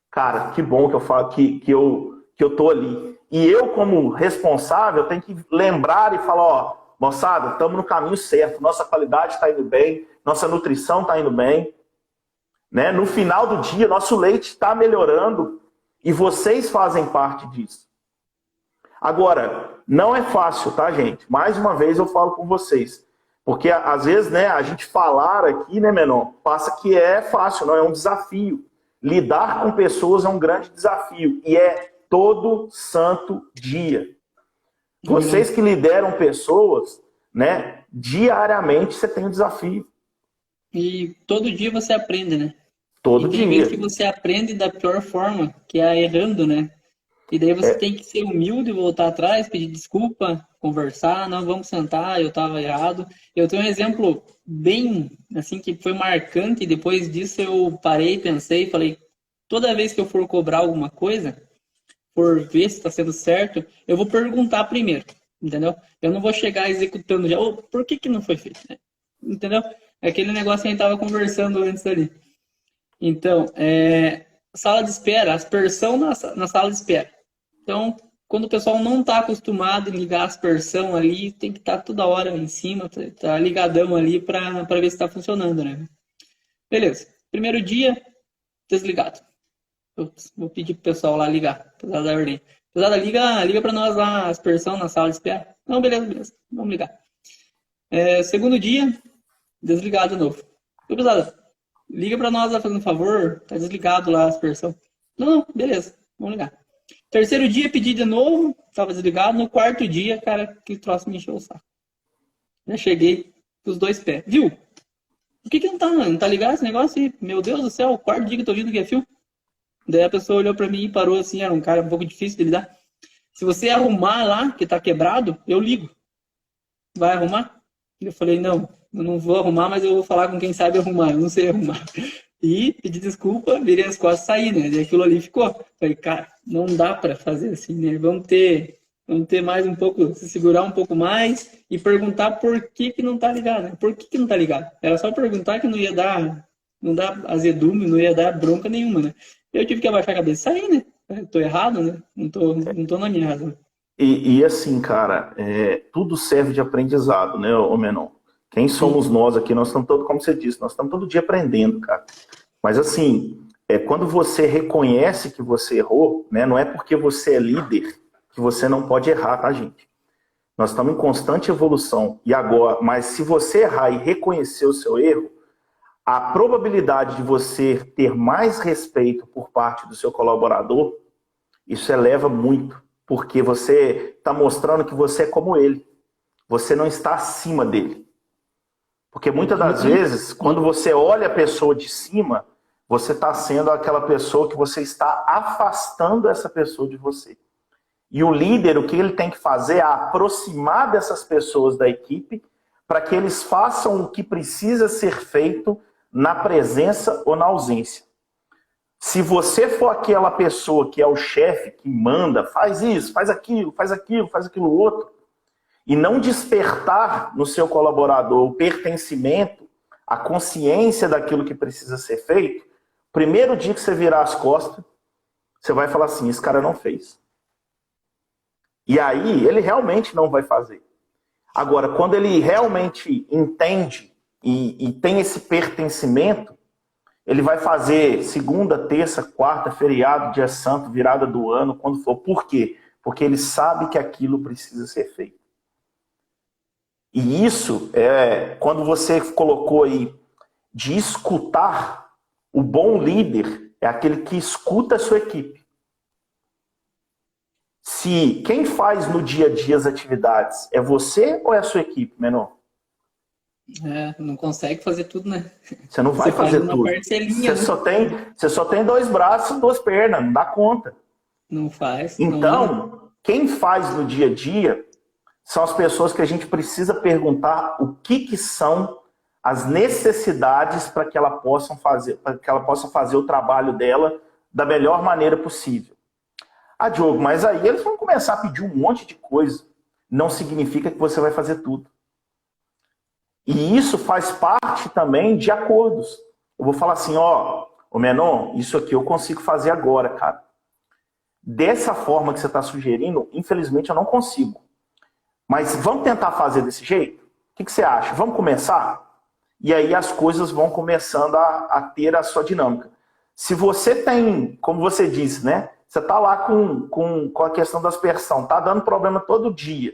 cara, que bom que eu falo que eu tô ali. E eu, como responsável, tenho que lembrar e falar, ó, moçada, estamos no caminho certo, nossa qualidade está indo bem, nossa nutrição está indo bem. Né? No final do dia, nosso leite está melhorando e vocês fazem parte disso. Agora, não é fácil, tá, gente? Mais uma vez eu falo com vocês. Porque, às vezes, né, a gente falar aqui, né, Menon, passa que é fácil, não é um desafio. Lidar com pessoas é um grande desafio. E é todo santo dia. Vocês que lideram pessoas, né, diariamente você tem um desafio. E todo dia você aprende, né? Todo e tem dia. vezes que você aprende da pior forma, que é errando, né? E daí você tem que ser humilde, voltar atrás, pedir desculpa, conversar, não, vamos sentar, eu estava errado. Eu tenho um exemplo bem, assim, que foi marcante, e depois disso eu parei, pensei, falei, toda vez que eu for cobrar alguma coisa, por ver se está sendo certo, eu vou perguntar primeiro, entendeu? Eu não vou chegar executando já, oh, por que não foi feito? Entendeu? É aquele negócio que a gente estava conversando antes ali. Então, sala de espera, aspersão na sala de espera. Então, quando o pessoal não está acostumado em ligar a aspersão ali, tem que estar toda hora em cima, tá ligadão ali para ver se está funcionando, né? Beleza. Primeiro dia, desligado. Eu vou pedir pro pessoal lá ligar, apesar da ordem. Pesada, liga para nós lá a aspersão na sala de espera. Não, beleza. Vamos ligar. Segundo dia, desligado de novo. Pesada, liga para nós lá fazendo um favor, tá desligado lá a aspersão. Não, beleza, vamos ligar. Terceiro dia, pedi de novo, estava desligado. No quarto dia, cara, que troço me encheu o saco. Já cheguei com os dois pés. Viu? Por que não tá, não tá ligado esse negócio? E, meu Deus do céu, o quarto dia que eu tô vindo que é fio. Daí a pessoa olhou pra mim e parou assim, era um cara um pouco difícil de lidar. Se você arrumar lá, que tá quebrado, eu ligo. Vai arrumar? Eu falei, não, eu não vou arrumar, mas eu vou falar com quem sabe arrumar, eu não sei arrumar. E pedi desculpa, virei as costas e saí, né? E aquilo ali ficou. Falei, cara, não dá pra fazer assim, né? Vamos ter mais um pouco, se segurar um pouco mais e perguntar por que não tá ligado, né? Por que não tá ligado? Era só perguntar que não ia dar azedume, não ia dar bronca nenhuma, né? Eu tive que abaixar a cabeça e sair, né? Eu tô errado, né? Não tô na minha razão. E assim, cara, tudo serve de aprendizado, né, ô Menon? Quem somos nós aqui? Nós estamos todos, como você disse, nós estamos todo dia aprendendo, cara. Mas assim, quando você reconhece que você errou, né, não é porque você é líder que você não pode errar, tá, gente? Nós estamos em constante evolução. E agora, mas se você errar e reconhecer o seu erro, a probabilidade de você ter mais respeito por parte do seu colaborador, isso eleva muito, porque você está mostrando que você é como ele. Você não está acima dele. Porque muitas das vezes, quando você olha a pessoa de cima, você está sendo aquela pessoa que você está afastando essa pessoa de você. E o líder, o que ele tem que fazer é aproximar dessas pessoas da equipe para que eles façam o que precisa ser feito na presença ou na ausência. Se você for aquela pessoa que é o chefe, que manda, faz isso, faz aquilo, faz aquilo, faz aquilo outro, e não despertar no seu colaborador o pertencimento, a consciência daquilo que precisa ser feito, primeiro dia que você virar as costas, você vai falar assim, esse cara não fez. E aí, ele realmente não vai fazer. Agora, quando ele realmente entende e tem esse pertencimento, ele vai fazer segunda, terça, quarta, feriado, dia santo, virada do ano, quando for. Por quê? Porque ele sabe que aquilo precisa ser feito. E isso, quando você colocou aí de escutar, o bom líder é aquele que escuta a sua equipe. Se quem faz no dia a dia as atividades é você ou é a sua equipe, menor? Não consegue fazer tudo, né? Você não vai fazer tudo. Parcelinha, você só tem 2 braços e 2 pernas, não dá conta. Não faz. Então, quem faz no dia a dia são as pessoas que a gente precisa perguntar o que são as necessidades para que ela possa fazer o trabalho dela da melhor maneira possível. Ah, Diogo, mas aí eles vão começar a pedir um monte de coisa. Não significa que você vai fazer tudo. E isso faz parte também de acordos. Eu vou falar assim, ô Menon, isso aqui eu consigo fazer agora, cara. Dessa forma que você está sugerindo, infelizmente eu não consigo. Mas vamos tentar fazer desse jeito? O que você acha? Vamos começar? E aí as coisas vão começando a ter a sua dinâmica. Se você tem, como você disse, né? Você está lá com a questão da aspersão, está dando problema todo dia.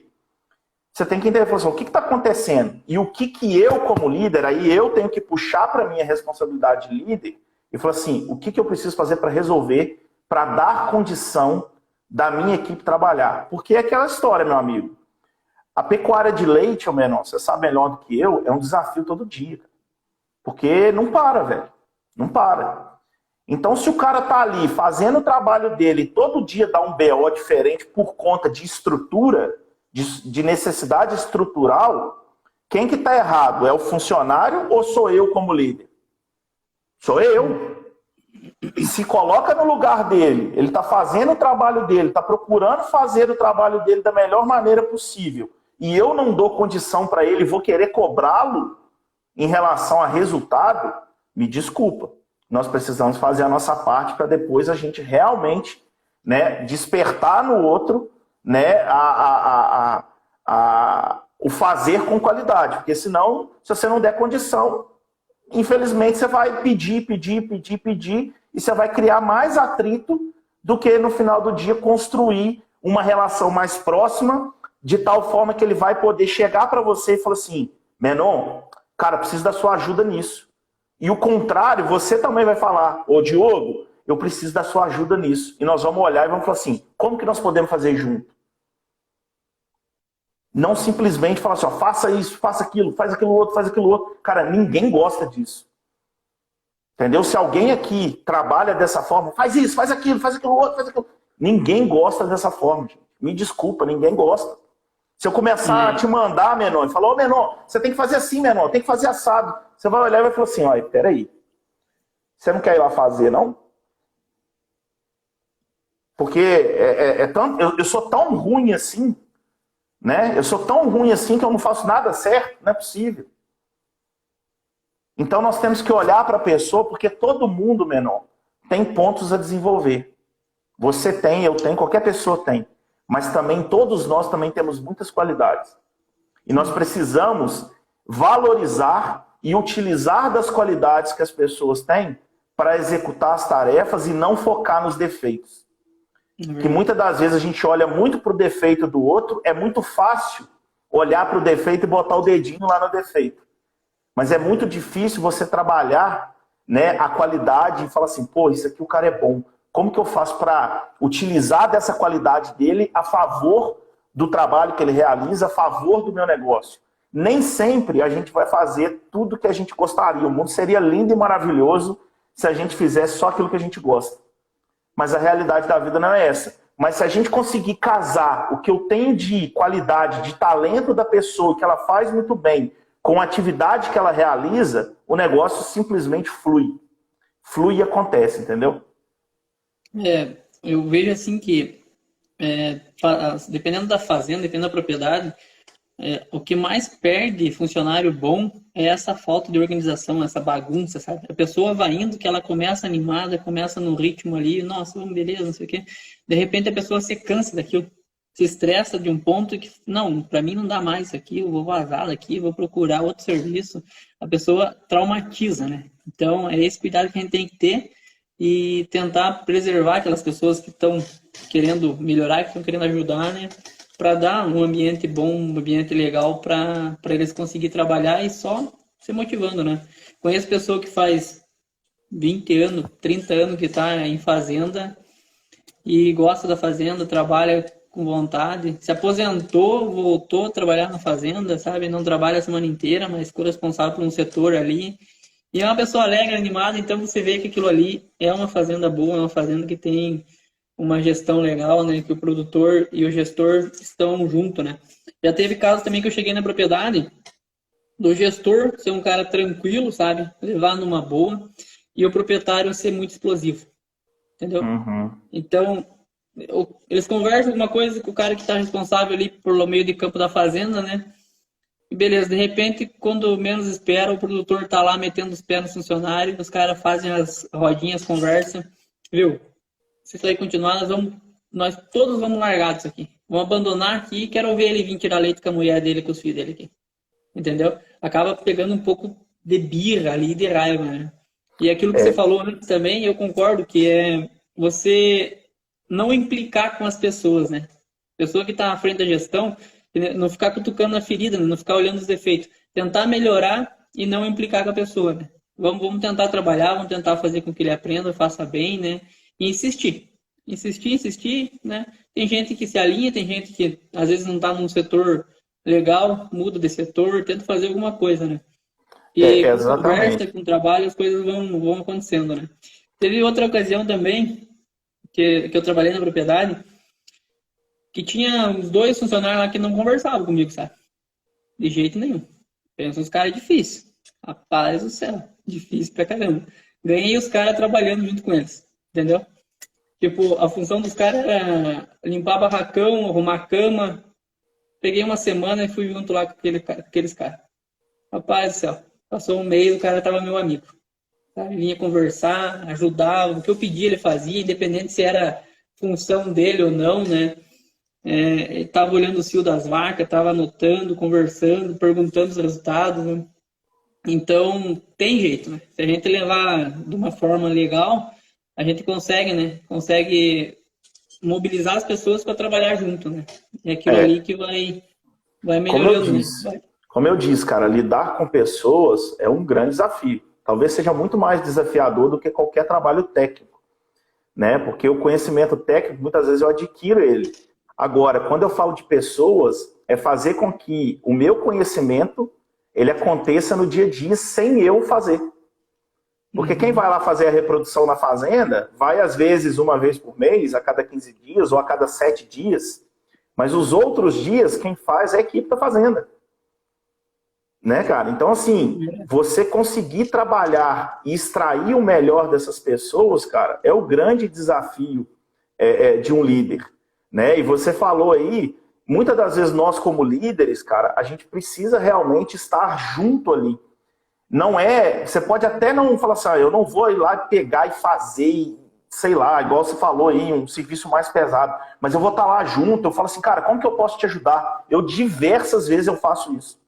Você tem que entender, assim, o que está acontecendo? E o que eu, como líder, aí eu tenho que puxar para a minha responsabilidade de líder e falar assim, o que eu preciso fazer para resolver, para dar condição da minha equipe trabalhar? Porque é aquela história, meu amigo. A pecuária de leite, menor, você sabe melhor do que eu, é um desafio todo dia. Porque não para, velho. Não para. Então, se o cara tá ali fazendo o trabalho dele e todo dia dá um BO diferente por conta de estrutura, de necessidade estrutural, quem que tá errado? É o funcionário ou sou eu como líder? Sou eu. E se coloca no lugar dele, ele tá fazendo o trabalho dele, tá procurando fazer o trabalho dele da melhor maneira possível, e eu não dou condição para ele, vou querer cobrá-lo em relação a resultado, me desculpa. Nós precisamos fazer a nossa parte para depois a gente realmente, né, despertar no outro, né, o fazer com qualidade. Porque senão, se você não der condição, infelizmente você vai pedir, e você vai criar mais atrito do que no final do dia construir uma relação mais próxima, de tal forma que ele vai poder chegar para você e falar assim, Menon, cara, preciso da sua ajuda nisso. E o contrário, você também vai falar, ô Diogo, eu preciso da sua ajuda nisso. E nós vamos olhar e vamos falar assim, como que nós podemos fazer junto? Não simplesmente falar assim, ó, faça isso, faça aquilo, faz aquilo outro, faz aquilo outro. Cara, ninguém gosta disso. Entendeu? Se alguém aqui trabalha dessa forma, faz isso, faz aquilo outro, faz aquilo. Ninguém gosta dessa forma, gente. Me desculpa, ninguém gosta. Se eu começar a te mandar, Menon, e falar, ô Menon, você tem que fazer assim, Menon, tem que fazer assado. Você vai olhar e vai falar assim, olha, peraí. Você não quer ir lá fazer, não? Porque eu sou tão ruim assim, né? Eu sou tão ruim assim que eu não faço nada certo, não é possível. Então nós temos que olhar para a pessoa, porque todo mundo, Menon, tem pontos a desenvolver. Você tem, eu tenho, qualquer pessoa tem. Mas também todos nós também temos muitas qualidades. E nós precisamos valorizar e utilizar das qualidades que as pessoas têm para executar as tarefas e não focar nos defeitos. Que muitas das vezes a gente olha muito para o defeito do outro, é muito fácil olhar para o defeito e botar o dedinho lá no defeito. Mas é muito difícil você trabalhar, né, a qualidade e falar assim, pô, isso aqui o cara é bom. Como que eu faço para utilizar dessa qualidade dele a favor do trabalho que ele realiza, a favor do meu negócio? Nem sempre a gente vai fazer tudo que a gente gostaria. O mundo seria lindo e maravilhoso se a gente fizesse só aquilo que a gente gosta. Mas a realidade da vida não é essa. Mas se a gente conseguir casar o que eu tenho de qualidade, de talento da pessoa, que ela faz muito bem, com a atividade que ela realiza, o negócio simplesmente flui. Flui e acontece, entendeu? Eu vejo assim que, dependendo da fazenda, dependendo da propriedade, o que mais perde funcionário bom é essa falta de organização, essa bagunça, sabe? A pessoa vai indo, que ela começa animada, começa no ritmo ali, nossa, vamos, beleza, não sei o quê. De repente a pessoa se cansa daquilo, se estressa de um ponto que, não, para mim não dá mais isso aqui, eu vou vazar daqui, vou procurar outro serviço. A pessoa traumatiza, né? Então é esse cuidado que a gente tem que ter e tentar preservar aquelas pessoas que estão querendo melhorar, que estão querendo ajudar, né? Para dar um ambiente bom, um ambiente legal para eles conseguirem trabalhar e só se motivando, né? Conheço pessoa que faz 20 anos, 30 anos que está em fazenda e gosta da fazenda, trabalha com vontade, se aposentou, voltou a trabalhar na fazenda, sabe? Não trabalha a semana inteira, mas ficou responsável por um setor ali. E é uma pessoa alegre, animada, então você vê que aquilo ali é uma fazenda boa, é uma fazenda que tem uma gestão legal, né? Que o produtor e o gestor estão junto, né? Já teve casos também que eu cheguei na propriedade do gestor ser um cara tranquilo, sabe? Levar numa boa, e o proprietário ser muito explosivo, entendeu? Uhum. Então, eles conversam alguma coisa com o cara que está responsável ali por meio de campo da fazenda, né? E beleza, de repente, quando menos espera, o produtor tá lá metendo os pés no funcionário, os caras fazem as rodinhas, conversam, viu? Se isso aí continuar, nós todos vamos largar disso aqui. Vamos abandonar aqui e quero ver ele vir tirar leite com a mulher dele, com os filhos dele aqui. Entendeu? Acaba pegando um pouco de birra ali, de raiva, né? E aquilo que você falou antes também, eu concordo, que é você não implicar com as pessoas, né? Pessoa que está à frente da gestão, não ficar cutucando a ferida, né? Não ficar olhando os defeitos. Tentar melhorar e não implicar com a pessoa, né? Vamos tentar trabalhar, vamos tentar fazer com que ele aprenda, faça bem, né? E insistir. Insistir, né? Tem gente que se alinha, tem gente que às vezes não está num setor legal, muda de setor, tenta fazer alguma coisa, né? E com conversa, com trabalho, as coisas vão acontecendo, né? Teve outra ocasião também, que eu trabalhei na propriedade, que tinha uns 2 funcionários lá que não conversavam comigo, sabe? De jeito nenhum. Pensa uns caras difíceis. Rapaz do céu, difícil pra caramba. Ganhei os caras trabalhando junto com eles, entendeu? Tipo, a função dos caras era limpar barracão, arrumar cama. Peguei uma semana e fui junto lá com aqueles caras. Rapaz do céu, passou um mês, o cara tava meu amigo. Sabe? Vinha conversar, ajudava, o que eu pedia ele fazia, independente se era função dele ou não, né? Ele estava olhando o cio das vacas, estava anotando, conversando, perguntando os resultados, né? Então, tem jeito, né? Se a gente levar de uma forma legal, a gente consegue, né? Consegue mobilizar as pessoas para trabalhar junto, né? É aquilo ali que vai melhorando. Como eu disse, cara, lidar com pessoas é um grande desafio. Talvez seja muito mais desafiador do que qualquer trabalho técnico, né? Porque o conhecimento técnico, muitas vezes eu adquiro ele. Agora, quando eu falo de pessoas, é fazer com que o meu conhecimento ele aconteça no dia a dia sem eu fazer. Porque quem vai lá fazer a reprodução na fazenda, vai às vezes uma vez por mês, a cada 15 dias ou a cada 7 dias. Mas os outros dias, quem faz é a equipe da fazenda. Né, cara? Então, assim, você conseguir trabalhar e extrair o melhor dessas pessoas, cara, é o grande desafio de um líder. Né? E você falou aí, muitas das vezes nós como líderes, cara, a gente precisa realmente estar junto ali. Não é, você pode até não falar assim, eu não vou ir lá pegar e fazer, sei lá, igual você falou aí, um serviço mais pesado, mas eu vou estar lá junto, eu falo assim, cara, como que eu posso te ajudar? Eu diversas vezes eu faço isso.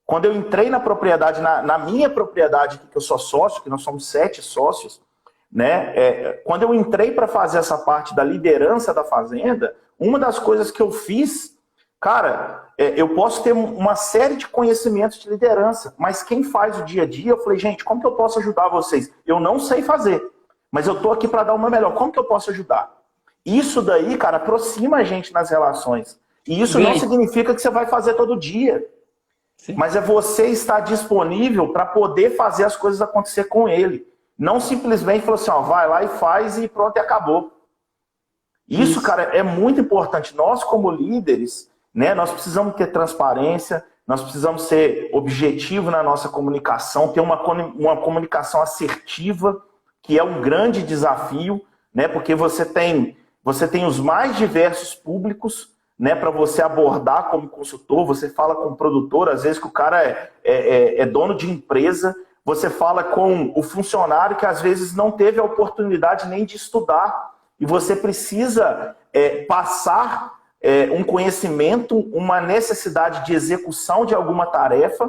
Quando eu entrei na propriedade, na minha propriedade, que eu sou sócio, que nós somos 7 sócios, né? Quando eu entrei para fazer essa parte da liderança da fazenda, uma das coisas que eu fiz, cara, eu posso ter uma série de conhecimentos de liderança, mas quem faz o dia a dia, eu falei, gente, como que eu posso ajudar vocês? Eu não sei fazer, mas eu tô aqui para dar uma melhor, como que eu posso ajudar? Isso daí, cara, aproxima a gente nas relações. E isso não significa que você vai fazer todo dia. Sim. Mas é você estar disponível para poder fazer as coisas acontecer com ele. Não simplesmente falar assim, ó, vai lá e faz e pronto, e acabou. Isso, cara, é muito importante. Nós, como líderes, né, nós precisamos ter transparência, nós precisamos ser objetivos na nossa comunicação, ter uma comunicação assertiva, que é um grande desafio, né? Porque você tem os mais diversos públicos, né, para você abordar como consultor. Você fala com o produtor, às vezes que o cara é dono de empresa, você fala com o funcionário que às vezes não teve a oportunidade nem de estudar, e você precisa passar um conhecimento, uma necessidade de execução de alguma tarefa,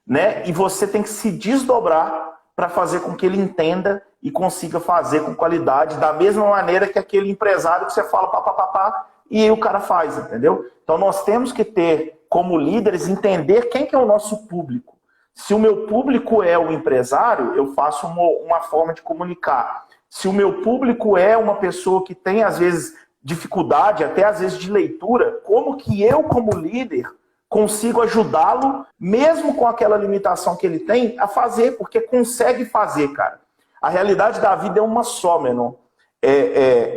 né, e você tem que se desdobrar para fazer com que ele entenda e consiga fazer com qualidade, da mesma maneira que aquele empresário que você fala pá, e aí o cara faz, entendeu? Então nós temos que ter, como líderes, entender quem que é o nosso público. Se o meu público é o empresário, eu faço uma forma de comunicar. Se o meu público é uma pessoa que tem, às vezes, dificuldade, até às vezes de leitura, como que eu, como líder, consigo ajudá-lo, mesmo com aquela limitação que ele tem, a fazer, porque consegue fazer, cara. A realidade da vida é uma só, menor.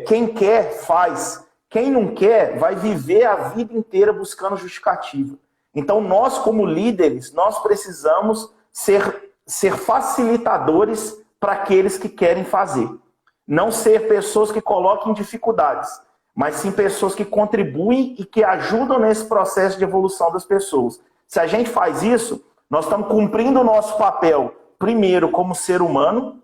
Quem quer, faz. Quem não quer, vai viver a vida inteira buscando justificativa. Então, nós, como líderes, nós precisamos ser facilitadores para aqueles que querem fazer. Não ser pessoas que coloquem dificuldades, mas sim pessoas que contribuem e que ajudam nesse processo de evolução das pessoas. Se a gente faz isso, nós estamos cumprindo o nosso papel, primeiro, como ser humano,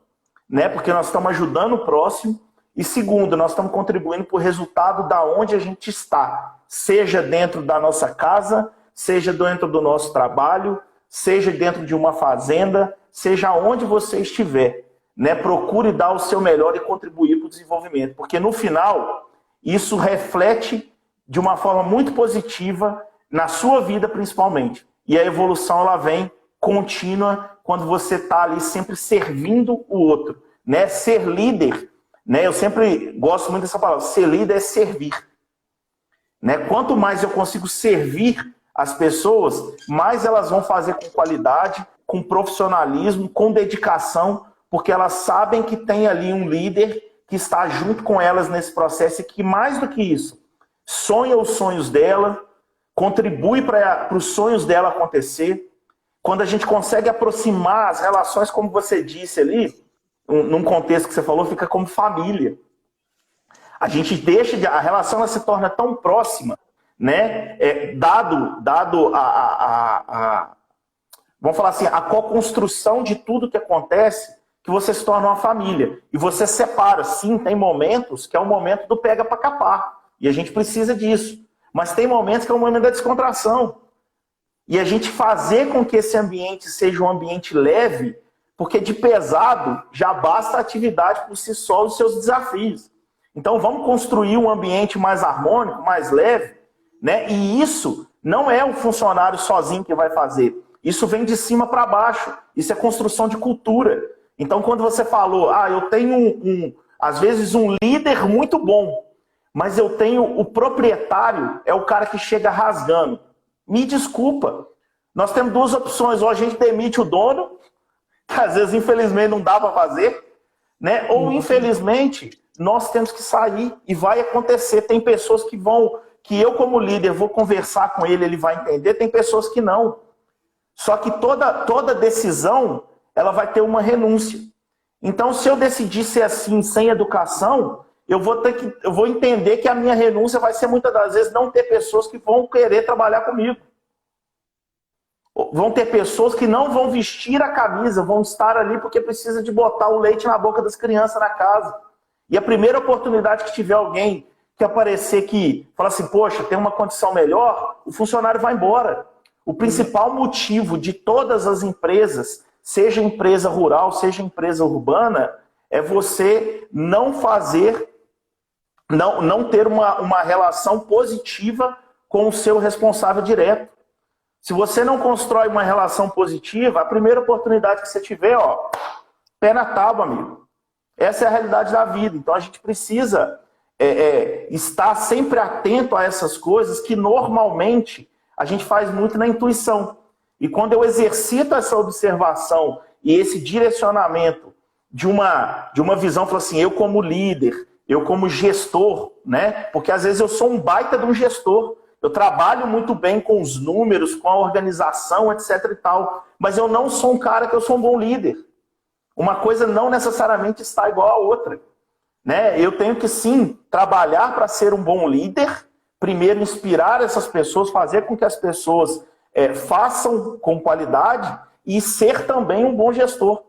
né, porque nós estamos ajudando o próximo, e segundo, nós estamos contribuindo para o resultado da onde a gente está, seja dentro da nossa casa, seja dentro do nosso trabalho, seja dentro de uma fazenda, seja onde você estiver, né? Procure dar o seu melhor e contribuir para o desenvolvimento, porque no final isso reflete de uma forma muito positiva na sua vida principalmente. E a evolução ela vem contínua quando você está ali sempre servindo o outro, né? Ser líder, né? Eu sempre gosto muito dessa palavra, ser líder é servir. Né? Quanto mais eu consigo servir as pessoas, mais elas vão fazer com qualidade, com profissionalismo, com dedicação, porque elas sabem que tem ali um líder que está junto com elas nesse processo e que, mais do que isso, sonha os sonhos dela, contribui para os sonhos dela acontecer. Quando a gente consegue aproximar as relações, como você disse ali, num contexto que você falou, fica como família. A gente a relação ela se torna tão próxima, né? Dado vamos falar assim, a co-construção de tudo que acontece, que você se torna uma família. E você separa, sim, tem momentos que é o momento do pega para capar. E a gente precisa disso. Mas tem momentos que é o momento da descontração. E a gente fazer com que esse ambiente seja um ambiente leve, porque de pesado já basta a atividade por si só, os seus desafios. Então vamos construir um ambiente mais harmônico, mais leve, né? E isso não é o funcionário sozinho que vai fazer. Isso vem de cima para baixo. Isso é construção de cultura. Então quando você falou, eu tenho às vezes um líder muito bom, mas eu tenho o proprietário, é o cara que chega rasgando. Me desculpa. Nós temos duas opções. Ou a gente demite o dono, que às vezes, infelizmente, não dá para fazer, né? Ou, infelizmente, nós temos que sair e vai acontecer. Tem pessoas que eu, como líder, vou conversar com ele, ele vai entender. Tem pessoas que não. Só que toda decisão, ela vai ter uma renúncia. Então, se eu decidir ser assim, sem educação, eu vou entender que a minha renúncia vai ser, muitas das vezes, não ter pessoas que vão querer trabalhar comigo. Vão ter pessoas que não vão vestir a camisa, vão estar ali porque precisa de botar o leite na boca das crianças na casa. E a primeira oportunidade que tiver alguém que aparecer que fala assim, poxa, tem uma condição melhor, o funcionário vai embora. O principal motivo de todas as empresas, seja empresa rural, seja empresa urbana, é você não ter uma relação positiva com o seu responsável direto. Se você não constrói uma relação positiva, a primeira oportunidade que você tiver, pé na tábua, amigo. Essa é a realidade da vida. Então a gente precisa estar sempre atento a essas coisas que normalmente a gente faz muito na intuição. E quando eu exercito essa observação e esse direcionamento de uma visão, falo assim, eu como líder, eu como gestor, né? Porque às vezes eu sou um baita de um gestor. Eu trabalho muito bem com os números, com a organização, etc e tal. Mas eu não sou um cara que eu sou um bom líder. Uma coisa não necessariamente está igual à outra. né? Eu tenho que, sim, trabalhar para ser um bom líder, primeiro inspirar essas pessoas, fazer com que as pessoas façam com qualidade e ser também um bom gestor.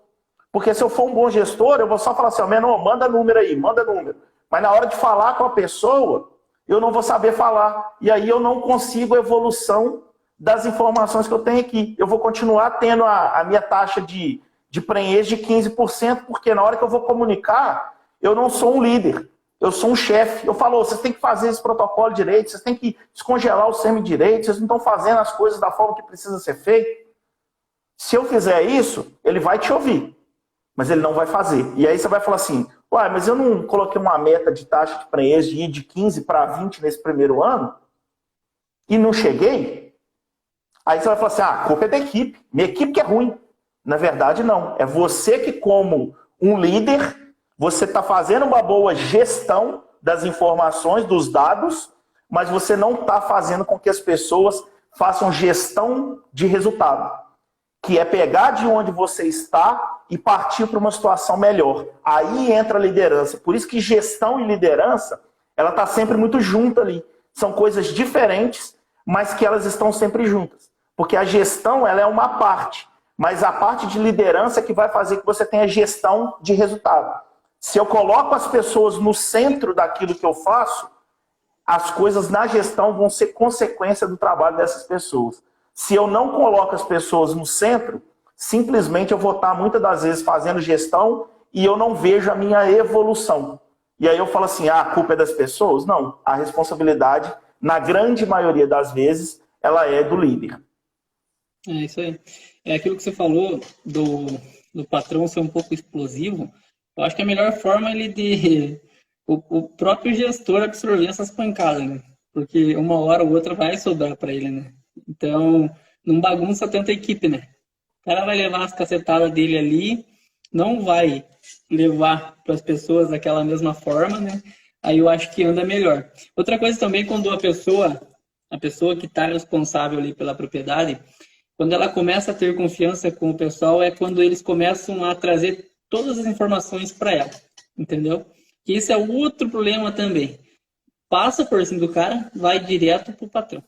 Porque se eu for um bom gestor, eu vou só falar assim, ó, menor, manda número aí, manda número. Mas na hora de falar com a pessoa, eu não vou saber falar. E aí eu não consigo evolução das informações que eu tenho aqui. Eu vou continuar tendo a minha taxa de prenhez de 15%, porque na hora que eu vou comunicar, eu não sou um líder, eu sou um chefe. Eu falo, vocês têm que fazer esse protocolo direito, vocês têm que descongelar o SEMI direito, vocês não estão fazendo as coisas da forma que precisa ser feito. Se eu fizer isso, ele vai te ouvir, mas ele não vai fazer. E aí você vai falar assim, uai, mas eu não coloquei uma meta de taxa de prenhez de ir de 15 para 20 nesse primeiro ano? E não cheguei? Aí você vai falar assim, a culpa é da equipe, minha equipe que é ruim. Na verdade, não. É você que, como um líder, você está fazendo uma boa gestão das informações, dos dados, mas você não está fazendo com que as pessoas façam gestão de resultado, que é pegar de onde você está e partir para uma situação melhor. Aí entra a liderança. Por isso que gestão e liderança, ela está sempre muito junta ali. São coisas diferentes, mas que elas estão sempre juntas. Porque a gestão, ela é uma parte, mas a parte de liderança é que vai fazer que você tenha gestão de resultado. Se eu coloco as pessoas no centro daquilo que eu faço, as coisas na gestão vão ser consequência do trabalho dessas pessoas. Se eu não coloco as pessoas no centro, simplesmente eu vou estar muitas das vezes fazendo gestão e eu não vejo a minha evolução. E aí eu falo assim, a culpa é das pessoas? Não, a responsabilidade, na grande maioria das vezes, ela é do líder. É isso aí. É aquilo que você falou do patrão ser um pouco explosivo. Eu acho que a melhor forma é ele de o próprio gestor absorver essas pancadas, né? Porque uma hora ou outra vai sobrar para ele, né? Então, não bagunça tanta equipe, né? O cara vai levar as cacetadas dele ali, não vai levar para as pessoas daquela mesma forma, né? Aí eu acho que anda melhor. Outra coisa também, quando a pessoa que está responsável ali pela propriedade, quando ela começa a ter confiança com o pessoal, é quando eles começam a trazer todas as informações para ela, entendeu? Que esse é outro problema também. Passa por cima do cara, vai direto pro patrão.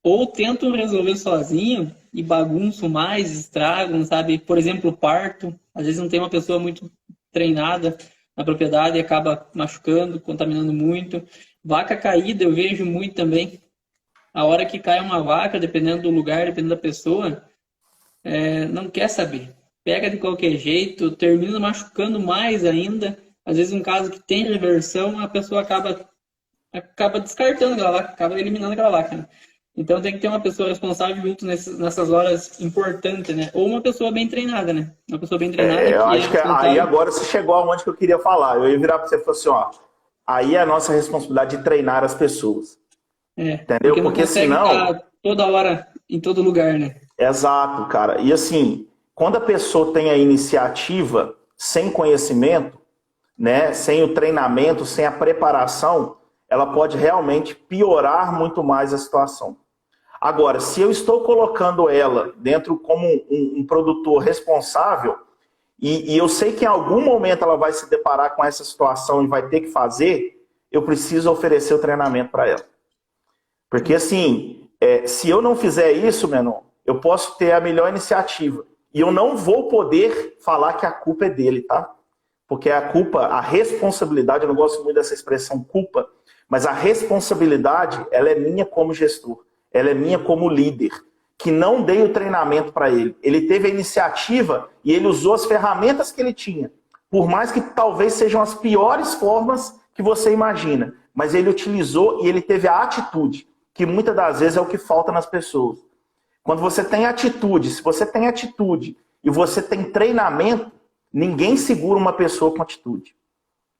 Ou tentam resolver sozinho e bagunçam mais, estragam, sabe? Por exemplo, parto. Às vezes não tem uma pessoa muito treinada na propriedade e acaba machucando, contaminando muito. Vaca caída eu vejo muito também. A hora que cai uma vaca, dependendo do lugar, dependendo da pessoa, não quer saber. Pega de qualquer jeito, termina machucando mais ainda. Às vezes um caso que tem reversão, a pessoa acaba descartando aquela vaca, acaba eliminando aquela vaca, né? Então tem que ter uma pessoa responsável junto nessas horas importantes, né? Ou uma pessoa bem treinada, né? Uma pessoa bem treinada. Eu acho que aí agora você chegou aonde que eu queria falar. Eu ia virar para você e falar assim, ó, aí é a nossa responsabilidade de treinar as pessoas. Entendeu? Porque senão... Estar toda hora, em todo lugar, né? Exato, cara. E assim, quando a pessoa tem a iniciativa sem conhecimento, né, sem o treinamento, sem a preparação, ela pode realmente piorar muito mais a situação. Agora, se eu estou colocando ela dentro como um produtor responsável, e eu sei que em algum momento ela vai se deparar com essa situação e vai ter que fazer, eu preciso oferecer o treinamento para ela. Porque assim, se eu não fizer isso, menor, eu posso ter a melhor iniciativa. E eu não vou poder falar que a culpa é dele, tá? Porque a culpa, a responsabilidade, eu não gosto muito dessa expressão culpa, mas a responsabilidade, ela é minha como gestor. Ela é minha como líder, que não dei o treinamento para ele. Ele teve a iniciativa e ele usou as ferramentas que ele tinha. Por mais que talvez sejam as piores formas que você imagina. Mas ele utilizou e ele teve a atitude, que muitas das vezes é o que falta nas pessoas. Quando você tem atitude, se você tem atitude e você tem treinamento, ninguém segura uma pessoa com atitude.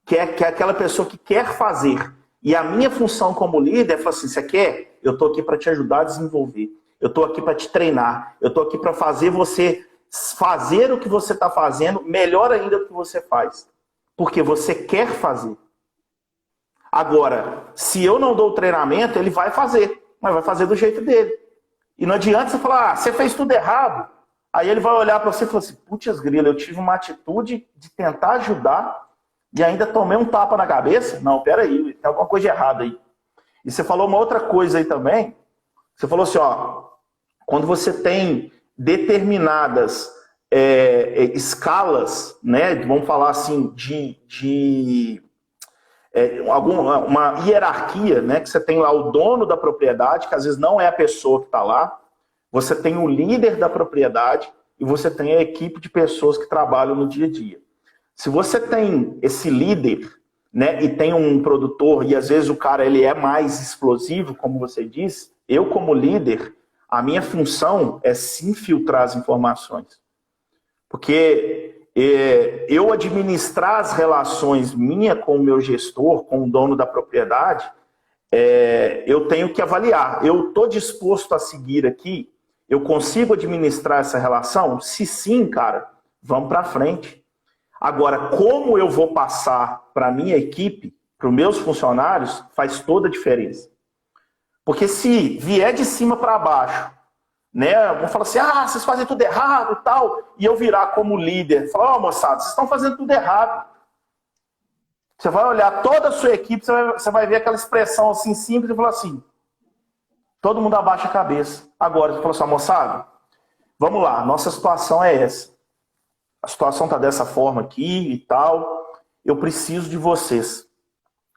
Que é aquela pessoa que quer fazer. E a minha função como líder é falar assim, você quer? Eu estou aqui para te ajudar a desenvolver. Eu estou aqui para te treinar. Eu estou aqui para fazer você fazer o que você está fazendo, melhor ainda do que você faz. Porque você quer fazer. Agora, se eu não dou o treinamento, ele vai fazer. Mas vai fazer do jeito dele. E não adianta você falar, você fez tudo errado. Aí ele vai olhar para você e falar assim, putz grila, eu tive uma atitude de tentar ajudar, e ainda tomei um tapa na cabeça? Não, peraí, tem alguma coisa de errado aí. E você falou uma outra coisa aí também. Você falou assim, ó, quando você tem determinadas escalas, né, vamos falar assim, uma hierarquia, né, que você tem lá o dono da propriedade, que às vezes não é a pessoa que está lá, você tem o líder da propriedade e você tem a equipe de pessoas que trabalham no dia a dia. Se você tem esse líder, né, e tem um produtor, e às vezes o cara ele é mais explosivo, como você disse, eu como líder, a minha função é sim filtrar as informações. Porque eu administrar as relações minha com o meu gestor, com o dono da propriedade, eu tenho que avaliar. Eu estou disposto a seguir aqui? Eu consigo administrar essa relação? Se sim, cara, vamos para frente. Agora, como eu vou passar para a minha equipe, para os meus funcionários, faz toda a diferença. Porque se vier de cima para baixo, né, vão falar assim, vocês fazem tudo errado e tal, e eu virar como líder, falar, moçada, vocês estão fazendo tudo errado. Você vai olhar toda a sua equipe, você vai ver aquela expressão assim simples e falar assim, todo mundo abaixa a cabeça. Agora, você fala assim, moçada, vamos lá, nossa situação é essa. A situação está dessa forma aqui e tal, eu preciso de vocês.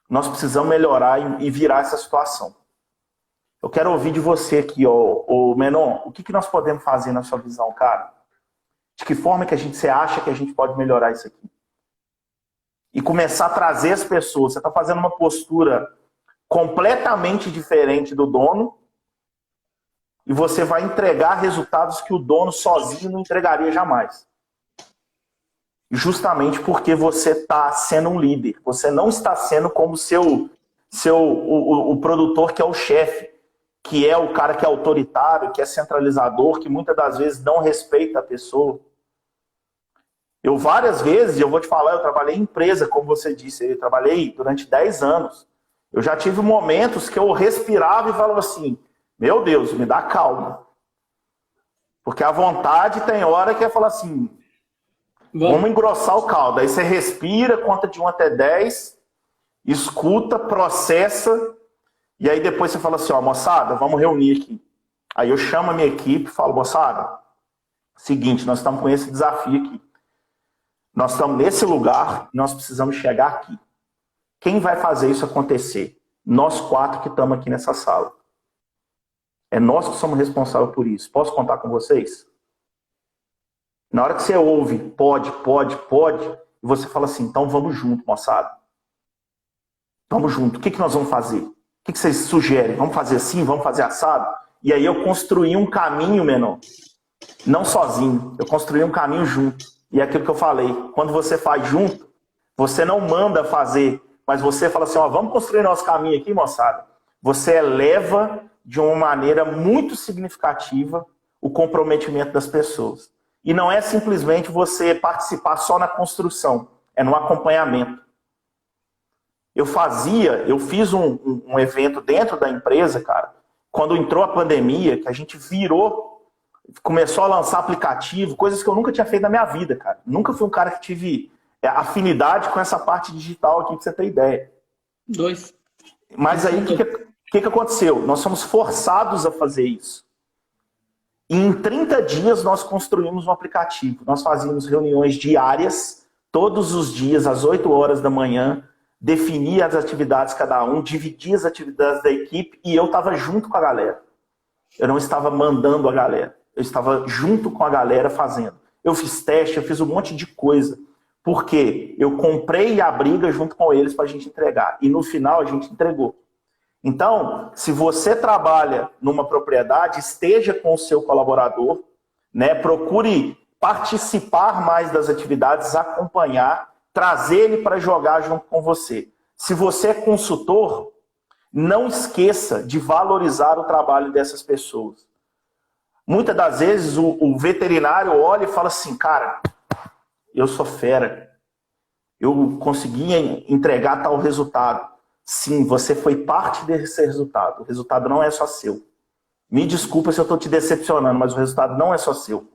Nós precisamos melhorar e virar essa situação. Eu quero ouvir de você aqui, ô Menon, o que nós podemos fazer na sua visão, cara? De que forma que você acha que a gente pode melhorar isso aqui? E começar a trazer as pessoas. Você está fazendo uma postura completamente diferente do dono e você vai entregar resultados que o dono sozinho não entregaria jamais. Justamente porque você está sendo um líder. Você não está sendo como o produtor que é o chefe, que é o cara que é autoritário, que é centralizador, que muitas das vezes não respeita a pessoa. Eu várias vezes, eu vou te falar, eu trabalhei em empresa, como você disse, eu trabalhei durante 10 anos. Eu já tive momentos que eu respirava e falava assim, meu Deus, me dá calma. Porque a vontade tem hora que é falar assim, vamos engrossar o caldo. Aí você respira, conta de 1 até 10, escuta, processa, e aí depois você fala assim, moçada, vamos reunir aqui. Aí eu chamo a minha equipe e falo, moçada, seguinte, nós estamos com esse desafio aqui. Nós estamos nesse lugar, nós precisamos chegar aqui. Quem vai fazer isso acontecer? Nós 4 que estamos aqui nessa sala. É nós que somos responsáveis por isso. Posso contar com vocês? Na hora que você ouve, pode, e você fala assim, então vamos junto, moçada. Vamos junto. O que nós vamos fazer? O que vocês sugerem? Vamos fazer assim? Vamos fazer assado? E aí eu construí um caminho, menor. Não sozinho. Eu construí um caminho junto. E é aquilo que eu falei. Quando você faz junto, você não manda fazer, mas você fala assim, vamos construir nosso caminho aqui, moçada. Você eleva de uma maneira muito significativa o comprometimento das pessoas. E não é simplesmente você participar só na construção, é no acompanhamento. Eu fiz um evento dentro da empresa, cara, quando entrou a pandemia, que a gente começou a lançar aplicativo, coisas que eu nunca tinha feito na minha vida, cara. Nunca fui um cara que tive afinidade com essa parte digital aqui, pra você ter ideia. Mas aí, o que aconteceu? Nós somos forçados a fazer isso. E em 30 dias, nós construímos um aplicativo. Nós fazíamos reuniões diárias, todos os dias, às 8 horas da manhã, definia as atividades cada um, dividia as atividades da equipe e eu estava junto com a galera. Eu não estava mandando a galera. Eu estava junto com a galera fazendo. Eu fiz teste, eu fiz um monte de coisa. Porque eu comprei a briga junto com eles para a gente entregar. E no final a gente entregou. Então, se você trabalha numa propriedade, esteja com o seu colaborador, né? Procure participar mais das atividades, acompanhar, trazer ele para jogar junto com você. Se você é consultor, não esqueça de valorizar o trabalho dessas pessoas. Muitas das vezes o veterinário olha e fala assim, cara, eu sou fera, eu consegui entregar tal resultado. Sim, você foi parte desse resultado. O resultado não é só seu. Me desculpa se eu estou te decepcionando, mas o resultado não é só seu.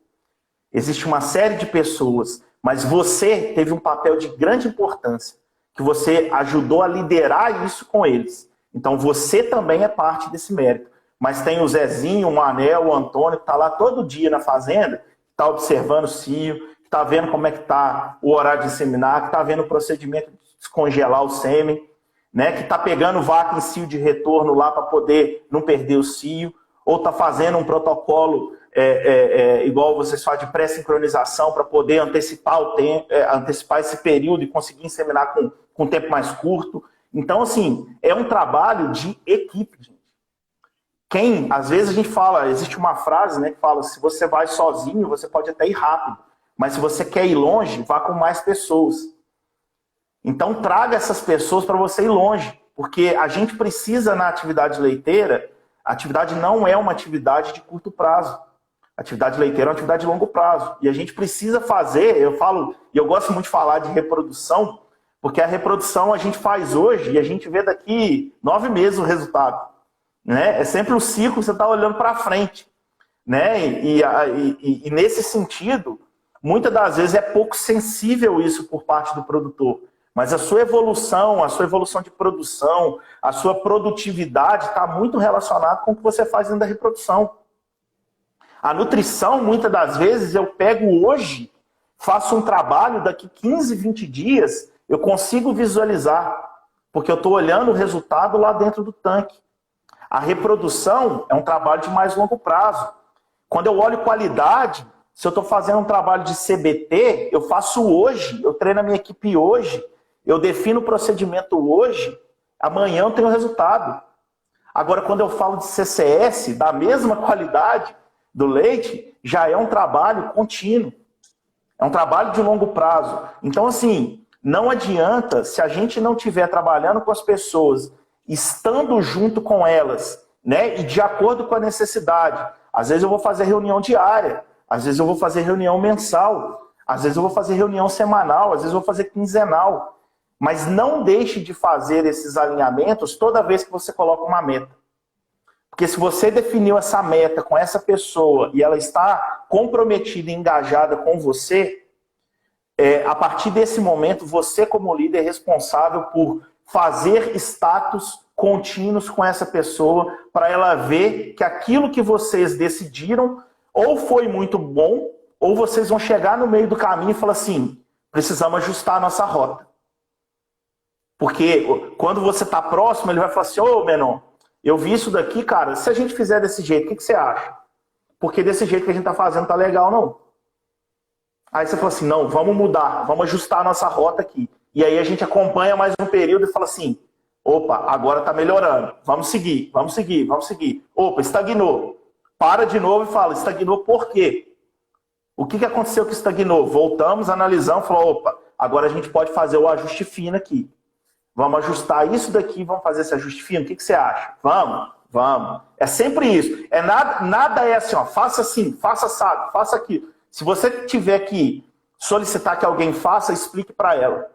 Existe uma série de pessoas, mas você teve um papel de grande importância. que você ajudou a liderar isso com eles. Então você também é parte desse mérito. Mas tem o Zezinho, o Manel, o Antônio, que está lá todo dia na fazenda, está observando o cio, que está vendo como é que está o horário de inseminar, que está vendo o procedimento de descongelar o sêmen, né, que está pegando vaca em cio de retorno lá para poder não perder o cio, ou está fazendo um protocolo igual vocês fazem de pré-sincronização para poder antecipar o tempo, antecipar esse período e conseguir inseminar com um tempo mais curto. Então, assim, é um trabalho de equipe, gente. Às vezes a gente fala, existe uma frase, né, que fala, se você vai sozinho, você pode até ir rápido, mas se você quer ir longe, vá com mais pessoas. Então traga essas pessoas para você ir longe, porque a gente precisa na atividade leiteira, a atividade não é uma atividade de curto prazo. A atividade leiteira é uma atividade de longo prazo. E a gente precisa fazer, eu falo, e eu gosto muito de falar de reprodução, porque a reprodução a gente faz hoje e a gente vê daqui 9 meses o resultado. Né? É sempre um ciclo, você está olhando para frente. Né? E nesse sentido, muitas das vezes é pouco sensível isso por parte do produtor. Mas a sua evolução de produção, a sua produtividade está muito relacionada com o que você faz dentro da reprodução. A nutrição, muitas das vezes, eu pego hoje, faço um trabalho, daqui 15, 20 dias, eu consigo visualizar, porque eu estou olhando o resultado lá dentro do tanque. A reprodução é um trabalho de mais longo prazo. Quando eu olho qualidade, se eu estou fazendo um trabalho de CBT, eu faço hoje, eu treino a minha equipe hoje, eu defino o procedimento hoje, amanhã eu tenho o resultado. Agora, quando eu falo de CCS, da mesma qualidade do leite, já é um trabalho contínuo. É um trabalho de longo prazo. Então, assim, não adianta, se a gente não estiver trabalhando com as pessoas, estando junto com elas, né, e de acordo com a necessidade. Às vezes eu vou fazer reunião diária, às vezes eu vou fazer reunião mensal, às vezes eu vou fazer reunião semanal, às vezes eu vou fazer quinzenal. Mas não deixe de fazer esses alinhamentos toda vez que você coloca uma meta. Porque se você definiu essa meta com essa pessoa e ela está comprometida e engajada com você, a partir desse momento, você como líder é responsável por fazer status contínuos com essa pessoa para ela ver que aquilo que vocês decidiram ou foi muito bom, ou vocês vão chegar no meio do caminho e falar assim, precisamos ajustar a nossa rota. Porque quando você está próximo, ele vai falar assim, ô Menon, eu vi isso daqui, cara, se a gente fizer desse jeito, o que você acha? Porque desse jeito que a gente está fazendo tá legal, não. Aí você fala assim, não, vamos mudar, vamos ajustar a nossa rota aqui. E aí a gente acompanha mais um período e fala assim, opa, agora está melhorando, vamos seguir, vamos seguir, vamos seguir. Opa, estagnou. Para de novo e fala, estagnou por quê? O que aconteceu que estagnou? Voltamos, analisamos, falou, opa, agora a gente pode fazer o ajuste fino aqui. Vamos ajustar isso daqui, vamos fazer esse ajuste fino. O que você acha? Vamos, vamos. É sempre isso. Nada é assim, ó, faça assim, faça assado, faça aquilo. Se você tiver que solicitar que alguém faça, explique para ela.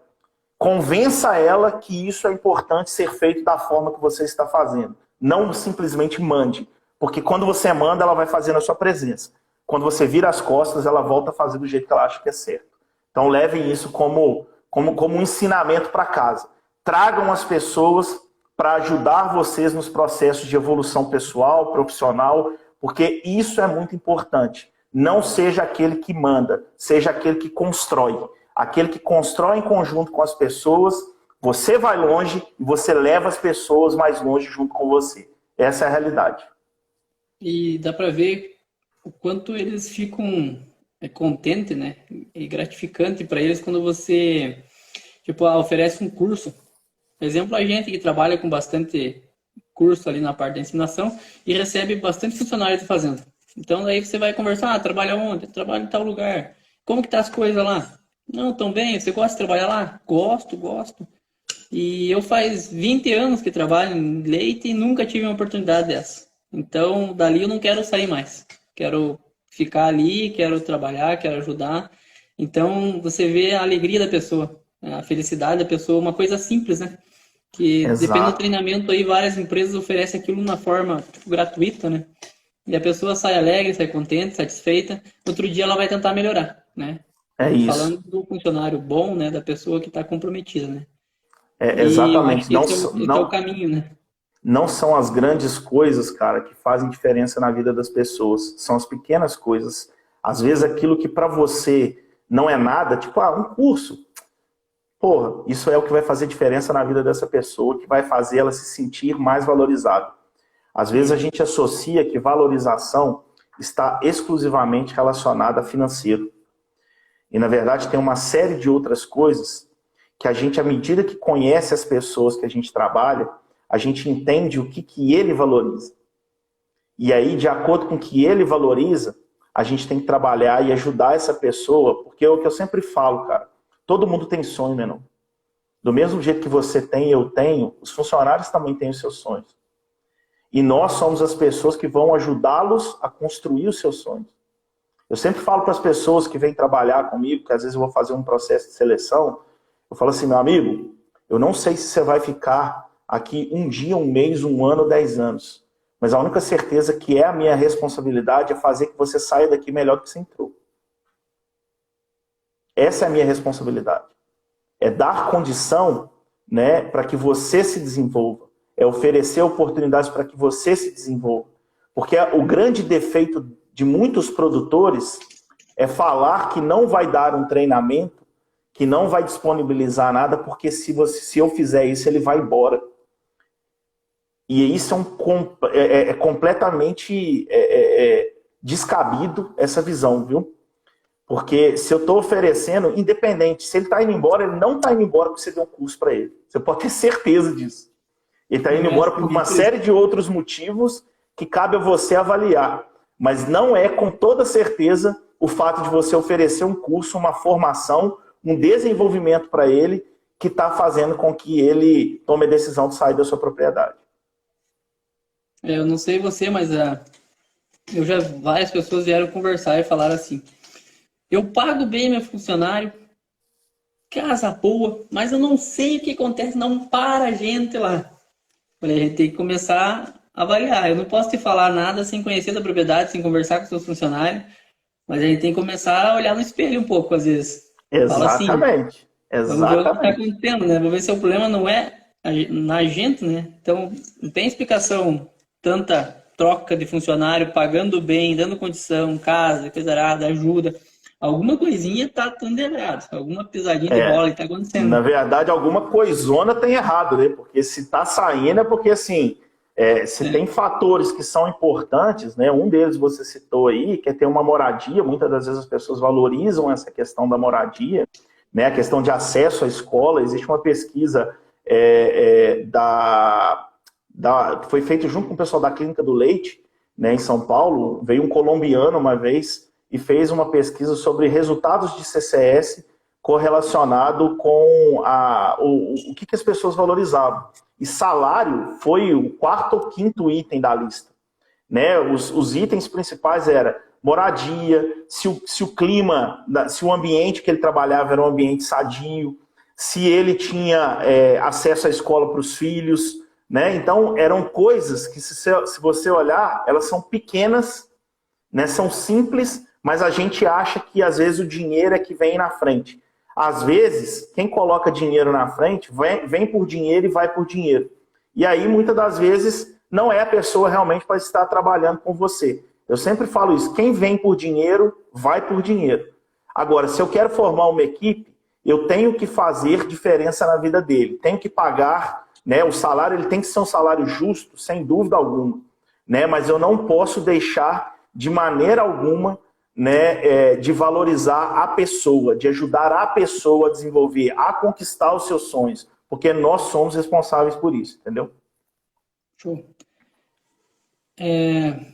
Convença ela que isso é importante ser feito da forma que você está fazendo. Não simplesmente mande. Porque quando você manda, ela vai fazer na sua presença. Quando você vira as costas, ela volta a fazer do jeito que ela acha que é certo. Então levem isso como um ensinamento para casa. Tragam as pessoas para ajudar vocês nos processos de evolução pessoal, profissional, porque isso é muito importante. Não seja aquele que manda, seja aquele que constrói. Aquele que constrói em conjunto com as pessoas, você vai longe e você leva as pessoas mais longe junto com você. Essa é a realidade. E dá para ver o quanto eles ficam contentes, né? E gratificante para eles quando você oferece um curso. Por exemplo, a gente que trabalha com bastante curso ali na parte da ensinação e recebe bastante funcionários da fazenda. Então, daí você vai conversar, trabalha onde? Trabalha em tal lugar. Como que tá as coisas lá? Não, tão bem, você gosta de trabalhar lá? Gosto. E eu faz 20 anos que trabalho em leite e nunca tive uma oportunidade dessa. Então, dali eu não quero sair mais. Quero ficar ali, quero trabalhar, quero ajudar. Então, você vê a alegria da pessoa, a felicidade da pessoa, uma coisa simples, né? Que depende do treinamento aí, várias empresas oferecem aquilo na forma gratuita, né? E a pessoa sai alegre, sai contente, satisfeita. Outro dia ela vai tentar melhorar, né? É isso. Falando do funcionário bom, né? Da pessoa que está comprometida, né? E eu acho Exatamente. que esse é o caminho, né? Não são as grandes coisas, cara, que fazem diferença na vida das pessoas. São as pequenas coisas. Às vezes aquilo que para você não é nada, tipo, um curso. Porra, isso é o que vai fazer diferença na vida dessa pessoa, que vai fazer ela se sentir mais valorizada. Às vezes a gente associa que valorização está exclusivamente relacionada a financeiro. E na verdade tem uma série de outras coisas que a gente, à medida que conhece as pessoas que a gente trabalha, a gente entende o que ele valoriza. E aí, de acordo com o que ele valoriza, a gente tem que trabalhar e ajudar essa pessoa, porque é o que eu sempre falo, cara. Todo mundo tem sonho, meu irmão. Do mesmo jeito que você tem e eu tenho, os funcionários também têm os seus sonhos. E nós somos as pessoas que vão ajudá-los a construir os seus sonhos. Eu sempre falo para as pessoas que vêm trabalhar comigo, que às vezes eu vou fazer um processo de seleção, eu falo assim, meu amigo, eu não sei se você vai ficar aqui um dia, um mês, um ano, 10 anos. Mas a única certeza que é a minha responsabilidade é fazer que você saia daqui melhor do que você entrou. Essa é a minha responsabilidade. É dar condição, né, para que você se desenvolva. É oferecer oportunidades para que você se desenvolva. Porque o grande defeito de muitos produtores é falar que não vai dar um treinamento, que não vai disponibilizar nada, porque se eu fizer isso, ele vai embora. E isso é completamente descabido, essa visão, viu? Porque se eu estou oferecendo, independente, se ele está indo embora, ele não está indo embora porque você deu um curso para ele. Você pode ter certeza disso. Ele está indo embora por uma série de outros motivos que cabe a você avaliar. Mas não é com toda certeza o fato de você oferecer um curso, uma formação, um desenvolvimento para ele que está fazendo com que ele tome a decisão de sair da sua propriedade. Eu não sei você, mas várias pessoas vieram conversar e falaram assim, eu pago bem meu funcionário, casa boa, mas eu não sei o que acontece, não para a gente lá. Falei, a gente tem que começar a avaliar. Eu não posso te falar nada sem conhecer da propriedade, sem conversar com os seus funcionários, mas a gente tem que começar a olhar no espelho um pouco, às vezes. Exatamente. Assim, vamos ver o que está acontecendo, né? Vamos ver se o problema não é na gente, né? Então, não tem explicação tanta troca de funcionário, pagando bem, dando condição, casa, coisa errada, ajuda. Alguma coisinha tá dando errado, alguma pisadinha de bola está acontecendo. Na verdade, alguma coisona tem errado, né? Porque se tá saindo é porque, assim, se tem fatores que são importantes, né? Um deles você citou aí, que é ter uma moradia. Muitas das vezes as pessoas valorizam essa questão da moradia, né? A questão de acesso à escola. Existe uma pesquisa que foi feita junto com o pessoal da Clínica do Leite, né, em São Paulo. Veio um colombiano uma vez e fez uma pesquisa sobre resultados de CCS correlacionado com o que as pessoas valorizavam. E salário foi o quarto ou quinto item da lista. Né? Os itens principais eram moradia, se o clima, se o ambiente que ele trabalhava era um ambiente sadio, se ele tinha acesso à escola para os filhos. Né? Então, eram coisas que, se você olhar, elas são pequenas, né? São simples, mas a gente acha que, às vezes, o dinheiro é que vem na frente. Às vezes, quem coloca dinheiro na frente, vem por dinheiro e vai por dinheiro. E aí, muitas das vezes, não é a pessoa realmente para estar trabalhando com você. Eu sempre falo isso, quem vem por dinheiro, vai por dinheiro. Agora, se eu quero formar uma equipe, eu tenho que fazer diferença na vida dele. Tenho que pagar, né, o salário, ele tem que ser um salário justo, sem dúvida alguma. Né, mas eu não posso deixar, de maneira alguma, né, de valorizar a pessoa, de ajudar a pessoa a desenvolver, a conquistar os seus sonhos, porque nós somos responsáveis por isso, entendeu? Show.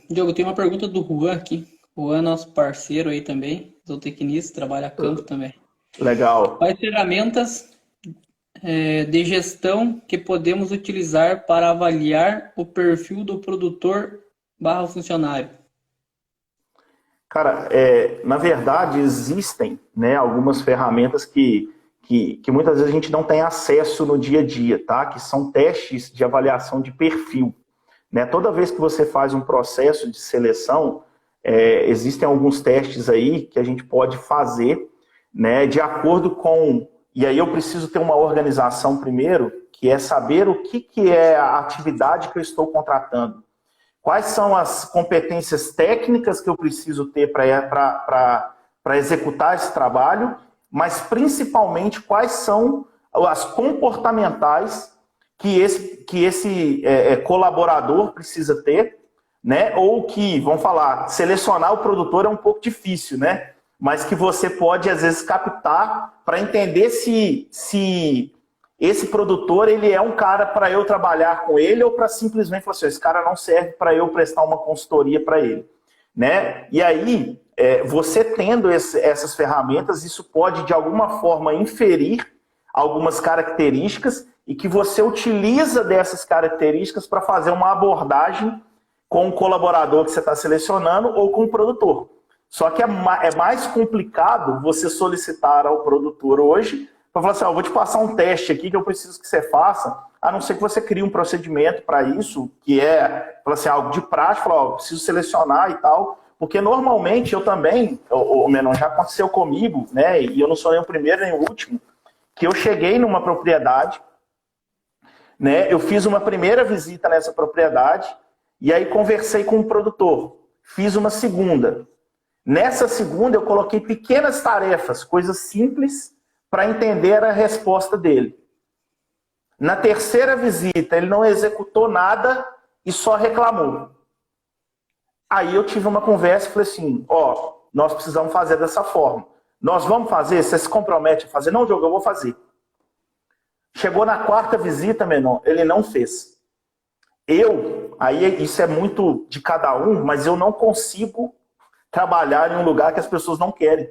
Diogo, tem uma pergunta do Juan aqui. O Juan é nosso parceiro aí também, zootecnista, trabalha a campo também. Legal. Quais ferramentas de gestão que podemos utilizar para avaliar o perfil do produtor/funcionário? Cara, na verdade existem, né, algumas ferramentas que muitas vezes a gente não tem acesso no dia a dia, tá? Que são testes de avaliação de perfil. Né? Toda vez que você faz um processo de seleção, existem alguns testes aí que a gente pode fazer, né, de acordo com E aí eu preciso ter uma organização primeiro, que é saber o que é a atividade que eu estou contratando. Quais são as competências técnicas que eu preciso ter para executar esse trabalho, mas principalmente quais são as comportamentais que esse colaborador precisa ter, né? Ou que, vamos falar, selecionar o produtor é um pouco difícil, né? Mas que você pode, às vezes, captar para entender se esse produtor ele é um cara para eu trabalhar com ele ou para simplesmente falar assim, esse cara não serve para eu prestar uma consultoria para ele, né? E aí, você tendo essas ferramentas, isso pode, de alguma forma, inferir algumas características e que você utiliza dessas características para fazer uma abordagem com o colaborador que você está selecionando ou com o produtor. Só que é mais complicado você solicitar ao produtor hoje para falar assim, eu vou te passar um teste aqui que eu preciso que você faça, a não ser que você crie um procedimento para isso, que é assim, algo de prática, falar, preciso selecionar e tal, porque normalmente eu também, Menon, já aconteceu comigo, né, e eu não sou nem o primeiro nem o último, que eu cheguei numa propriedade, né, eu fiz uma primeira visita nessa propriedade, e aí conversei com o produtor, fiz uma segunda. Nessa segunda eu coloquei pequenas tarefas, coisas simples, para entender a resposta dele. Na terceira visita ele não executou nada e só reclamou. Aí eu tive uma conversa e falei assim, nós precisamos fazer dessa forma. Nós vamos fazer? Você se compromete a fazer? Não, Diogo, eu vou fazer. Chegou na quarta visita, Menon, ele não fez. Aí isso é muito de cada um, mas eu não consigo trabalhar em um lugar que as pessoas não querem.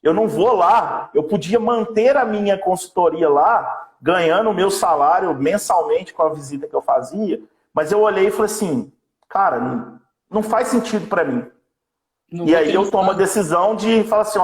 Eu não vou lá, eu podia manter a minha consultoria lá, ganhando o meu salário mensalmente com a visita que eu fazia, mas eu olhei e falei assim, cara, não faz sentido para mim. E aí eu tomo a decisão de falar assim,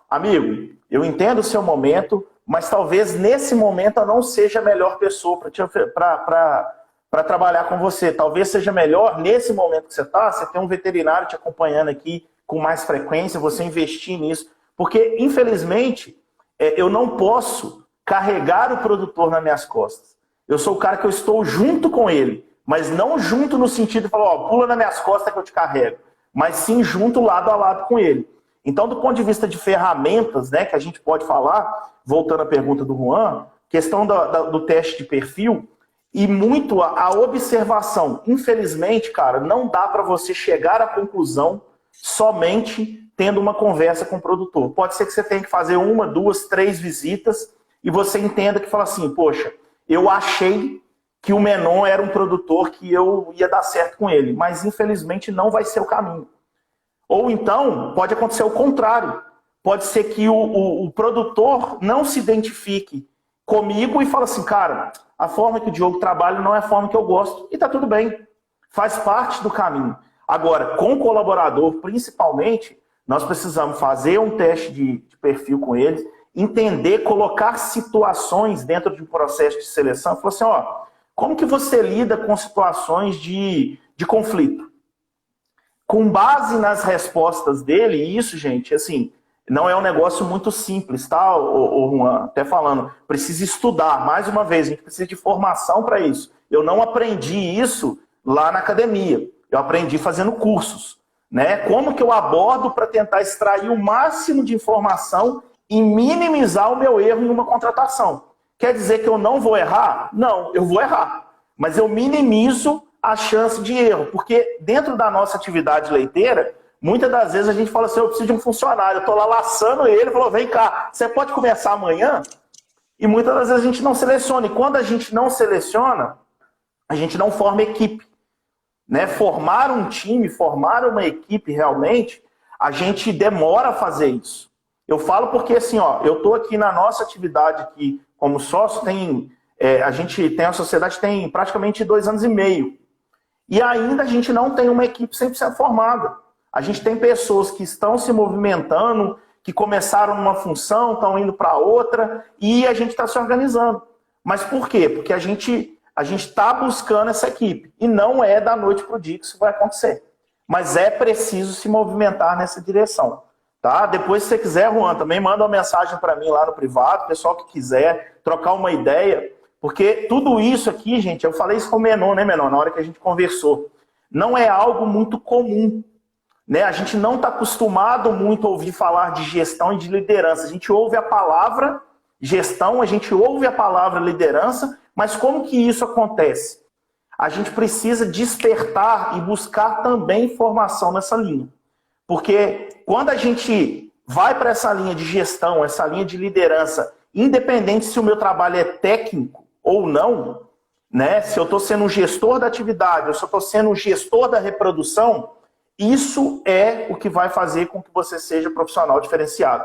amigo, eu entendo o seu momento, mas talvez nesse momento eu não seja a melhor pessoa para trabalhar com você. Talvez seja melhor, nesse momento que você está, você tem um veterinário te acompanhando aqui com mais frequência, você investir nisso. Porque, infelizmente, eu não posso carregar o produtor nas minhas costas. Eu sou o cara que eu estou junto com ele, mas não junto no sentido de falar, pula nas minhas costas que eu te carrego, mas sim junto lado a lado com ele. Então, do ponto de vista de ferramentas, né, que a gente pode falar, voltando à pergunta do Juan, questão do teste de perfil e muito a observação. Infelizmente, cara, não dá para você chegar à conclusão somente tendo uma conversa com o produtor. Pode ser que você tenha que fazer 1, 2, 3 visitas e você entenda que fala assim, poxa, eu achei que o Menon era um produtor que eu ia dar certo com ele, mas infelizmente não vai ser o caminho. Ou então, pode acontecer o contrário. Pode ser que o produtor não se identifique comigo e fala assim, cara, a forma que o Diogo trabalha não é a forma que eu gosto. E tá tudo bem. Faz parte do caminho. Agora, com o colaborador, principalmente, nós precisamos fazer um teste de perfil com eles, entender, colocar situações dentro de um processo de seleção. Falar assim, como que você lida com situações de conflito? Com base nas respostas dele, e isso, gente, assim, não é um negócio muito simples, tá, Juan? Até falando, precisa estudar, mais uma vez, a gente precisa de formação para isso. Eu não aprendi isso lá na academia, eu aprendi fazendo cursos, né? Como que eu abordo para tentar extrair o máximo de informação e minimizar o meu erro em uma contratação? Quer dizer que eu não vou errar? Não, eu vou errar, mas eu minimizo a chance de erro, porque dentro da nossa atividade leiteira, muitas das vezes a gente fala assim, eu preciso de um funcionário, eu estou lá laçando ele, falou, vem cá, você pode começar amanhã? E muitas das vezes a gente não seleciona, e quando a gente não seleciona, a gente não forma equipe. Né? Formar um time, formar uma equipe realmente, a gente demora a fazer isso. Eu falo porque assim, eu estou aqui na nossa atividade aqui, como sócio, a sociedade tem praticamente 2 anos e meio. E ainda a gente não tem uma equipe 100% formada. A gente tem pessoas que estão se movimentando, que começaram numa função, estão indo para outra, e a gente está se organizando. Mas por quê? Porque a gente está buscando essa equipe. E não é da noite para o dia que isso vai acontecer. Mas é preciso se movimentar nessa direção. Tá? Depois, se você quiser, Juan, também manda uma mensagem para mim lá no privado, pessoal que quiser trocar uma ideia, porque tudo isso aqui, gente, eu falei isso com o Menon, né, Menon, na hora que a gente conversou, não é algo muito comum, né? A gente não está acostumado muito a ouvir falar de gestão e de liderança. A gente ouve a palavra gestão, a gente ouve a palavra liderança, mas como que isso acontece? A gente precisa despertar e buscar também informação nessa linha. Porque quando a gente vai para essa linha de gestão, essa linha de liderança, independente se o meu trabalho é técnico ou não, né? Se eu estou sendo um gestor da atividade, ou se eu estou sendo um gestor da reprodução, isso é o que vai fazer com que você seja profissional diferenciado.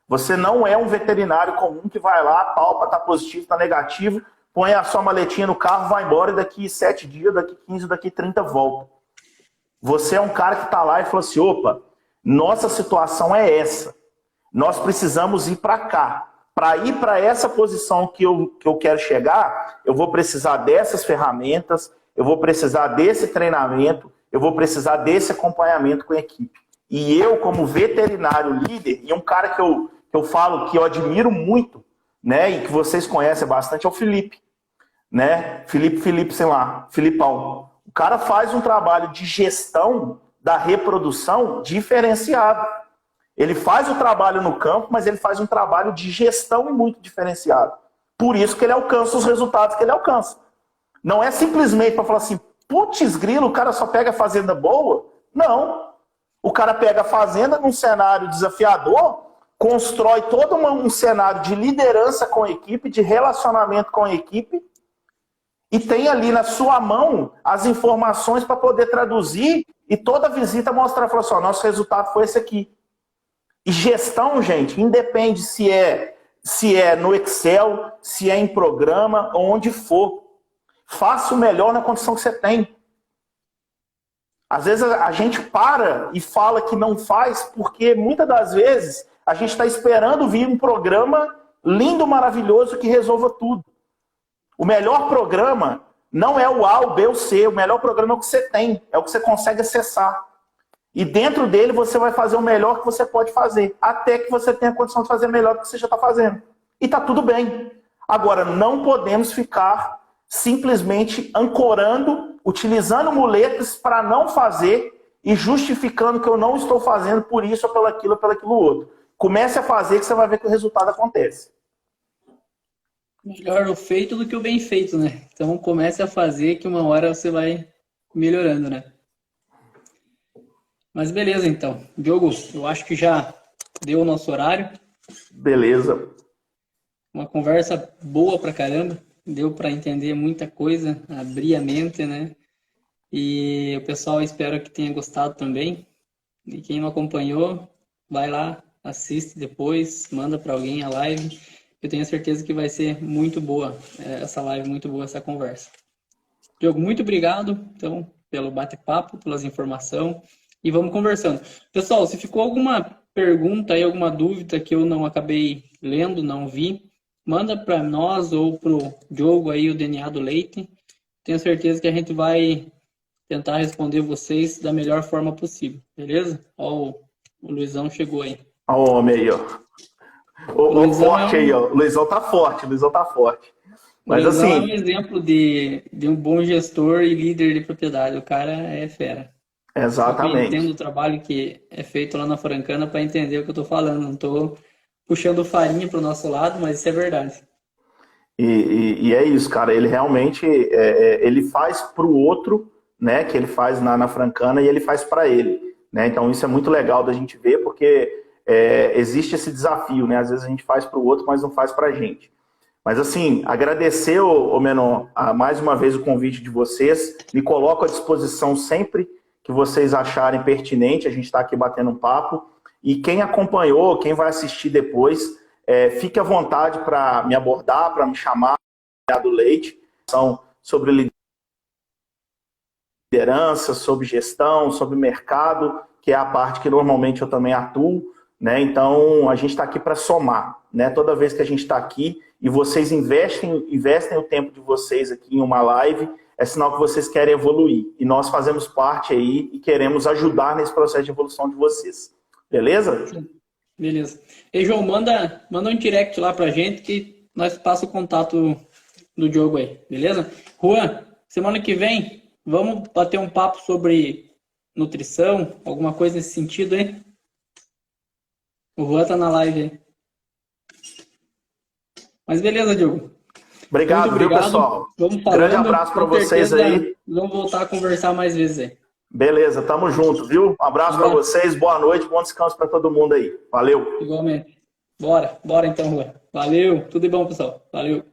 Você não é um veterinário comum que vai lá, palpa, está positivo, está negativo, põe a sua maletinha no carro, vai embora e daqui 7 dias, daqui 15, daqui 30 volta. Você é um cara que está lá e falou assim, opa, nossa situação é essa. Nós precisamos ir para cá. Para ir para essa posição que eu quero chegar, eu vou precisar dessas ferramentas, eu vou precisar desse treinamento, eu vou precisar desse acompanhamento com a equipe. E eu, como veterinário líder, e um cara que eu falo que eu admiro muito, né, e que vocês conhecem bastante, é o Felipe. Né? Felipe, sei lá, Filipão. O cara faz um trabalho de gestão da reprodução diferenciado. Ele faz o trabalho no campo, mas ele faz um trabalho de gestão muito diferenciado. Por isso que ele alcança os resultados que ele alcança. Não é simplesmente para falar assim, putz grilo, o cara só pega a fazenda boa? Não. O cara pega a fazenda num cenário desafiador, constrói todo um cenário de liderança com a equipe, de relacionamento com a equipe, e tem ali na sua mão as informações para poder traduzir, e toda visita mostrar, falar assim, ó, nosso resultado foi esse aqui. E gestão, gente, independe se é no Excel, se é em programa, onde for. Faça o melhor na condição que você tem. Às vezes a gente para e fala que não faz, porque muitas das vezes a gente está esperando vir um programa lindo, maravilhoso, que resolva tudo. O melhor programa não é o A, o B, o C. O melhor programa é o que você tem, é o que você consegue acessar. E dentro dele você vai fazer o melhor que você pode fazer, até que você tenha a condição de fazer melhor do que você já está fazendo. E está tudo bem. Agora, não podemos ficar simplesmente ancorando, utilizando muletas para não fazer e justificando que eu não estou fazendo por isso ou pelo aquilo outro. Comece a fazer que você vai ver que o resultado acontece. Melhor o feito do que o bem feito, né? Então comece a fazer que uma hora você vai melhorando, né? Mas beleza, então. Diogo, eu acho que já deu o nosso horário. Beleza. Uma conversa boa pra caramba. Deu para entender muita coisa, abrir a mente, né? E o pessoal, espero que tenha gostado também. E quem não acompanhou, vai lá, assiste depois, manda para alguém a live. Eu tenho certeza que vai ser muito boa essa live, muito boa essa conversa. Diogo, muito obrigado, então, pelo bate-papo, pelas informações. E vamos conversando. Pessoal, se ficou alguma pergunta aí, alguma dúvida que eu não acabei lendo, não vi, manda para nós ou para o Diogo aí, o DNA do Leite. Tenho certeza que a gente vai tentar responder vocês da melhor forma possível, beleza? Ó, o Luizão chegou aí. Ó o homem aí, ó. O forte aí, ó. O Luizão tá forte, Mas o Luizão assim... é um exemplo de um bom gestor e líder de propriedade. O cara é fera. Exatamente. Eu entendo o trabalho que é feito lá na Francana para entender o que eu tô falando. Não tô puxando farinha pro nosso lado, mas isso é verdade. E é isso, cara. Ele realmente ele faz pro outro, né? Que ele faz na Francana e ele faz para ele, né? Então isso é muito legal da gente ver, porque existe esse desafio, né? Às vezes a gente faz pro outro, mas não faz pra gente. Mas assim, agradecer, ô Menon, mais uma vez o convite de vocês. Me coloco à disposição sempre que vocês acharem pertinente. A gente está aqui batendo um papo. E quem acompanhou, quem vai assistir depois, fique à vontade para me abordar, para me chamar do Leite. São sobre liderança, sobre gestão, sobre mercado, que é a parte que normalmente eu também atuo, né? Então, a gente está aqui para somar, né? Toda vez que a gente está aqui e vocês investem o tempo de vocês aqui em uma live, é sinal que vocês querem evoluir. E nós fazemos parte aí e queremos ajudar nesse processo de evolução de vocês. Beleza? Beleza. E João, manda um direct lá pra gente que nós passa o contato do Diogo aí, beleza? Juan, semana que vem, vamos bater um papo sobre nutrição, alguma coisa nesse sentido aí? O Juan tá na live aí. Mas beleza, Diogo. Obrigado, Muito viu, obrigado. pessoal? Vamos falando. Grande abraço para Com vocês certeza aí. Vamos voltar a conversar mais vezes aí. Beleza, tamo junto, viu? Um abraço para vocês, boa noite, bom descanso para todo mundo aí. Valeu. Igualmente. Bora então, Juan. Valeu. Tudo de bom, pessoal. Valeu.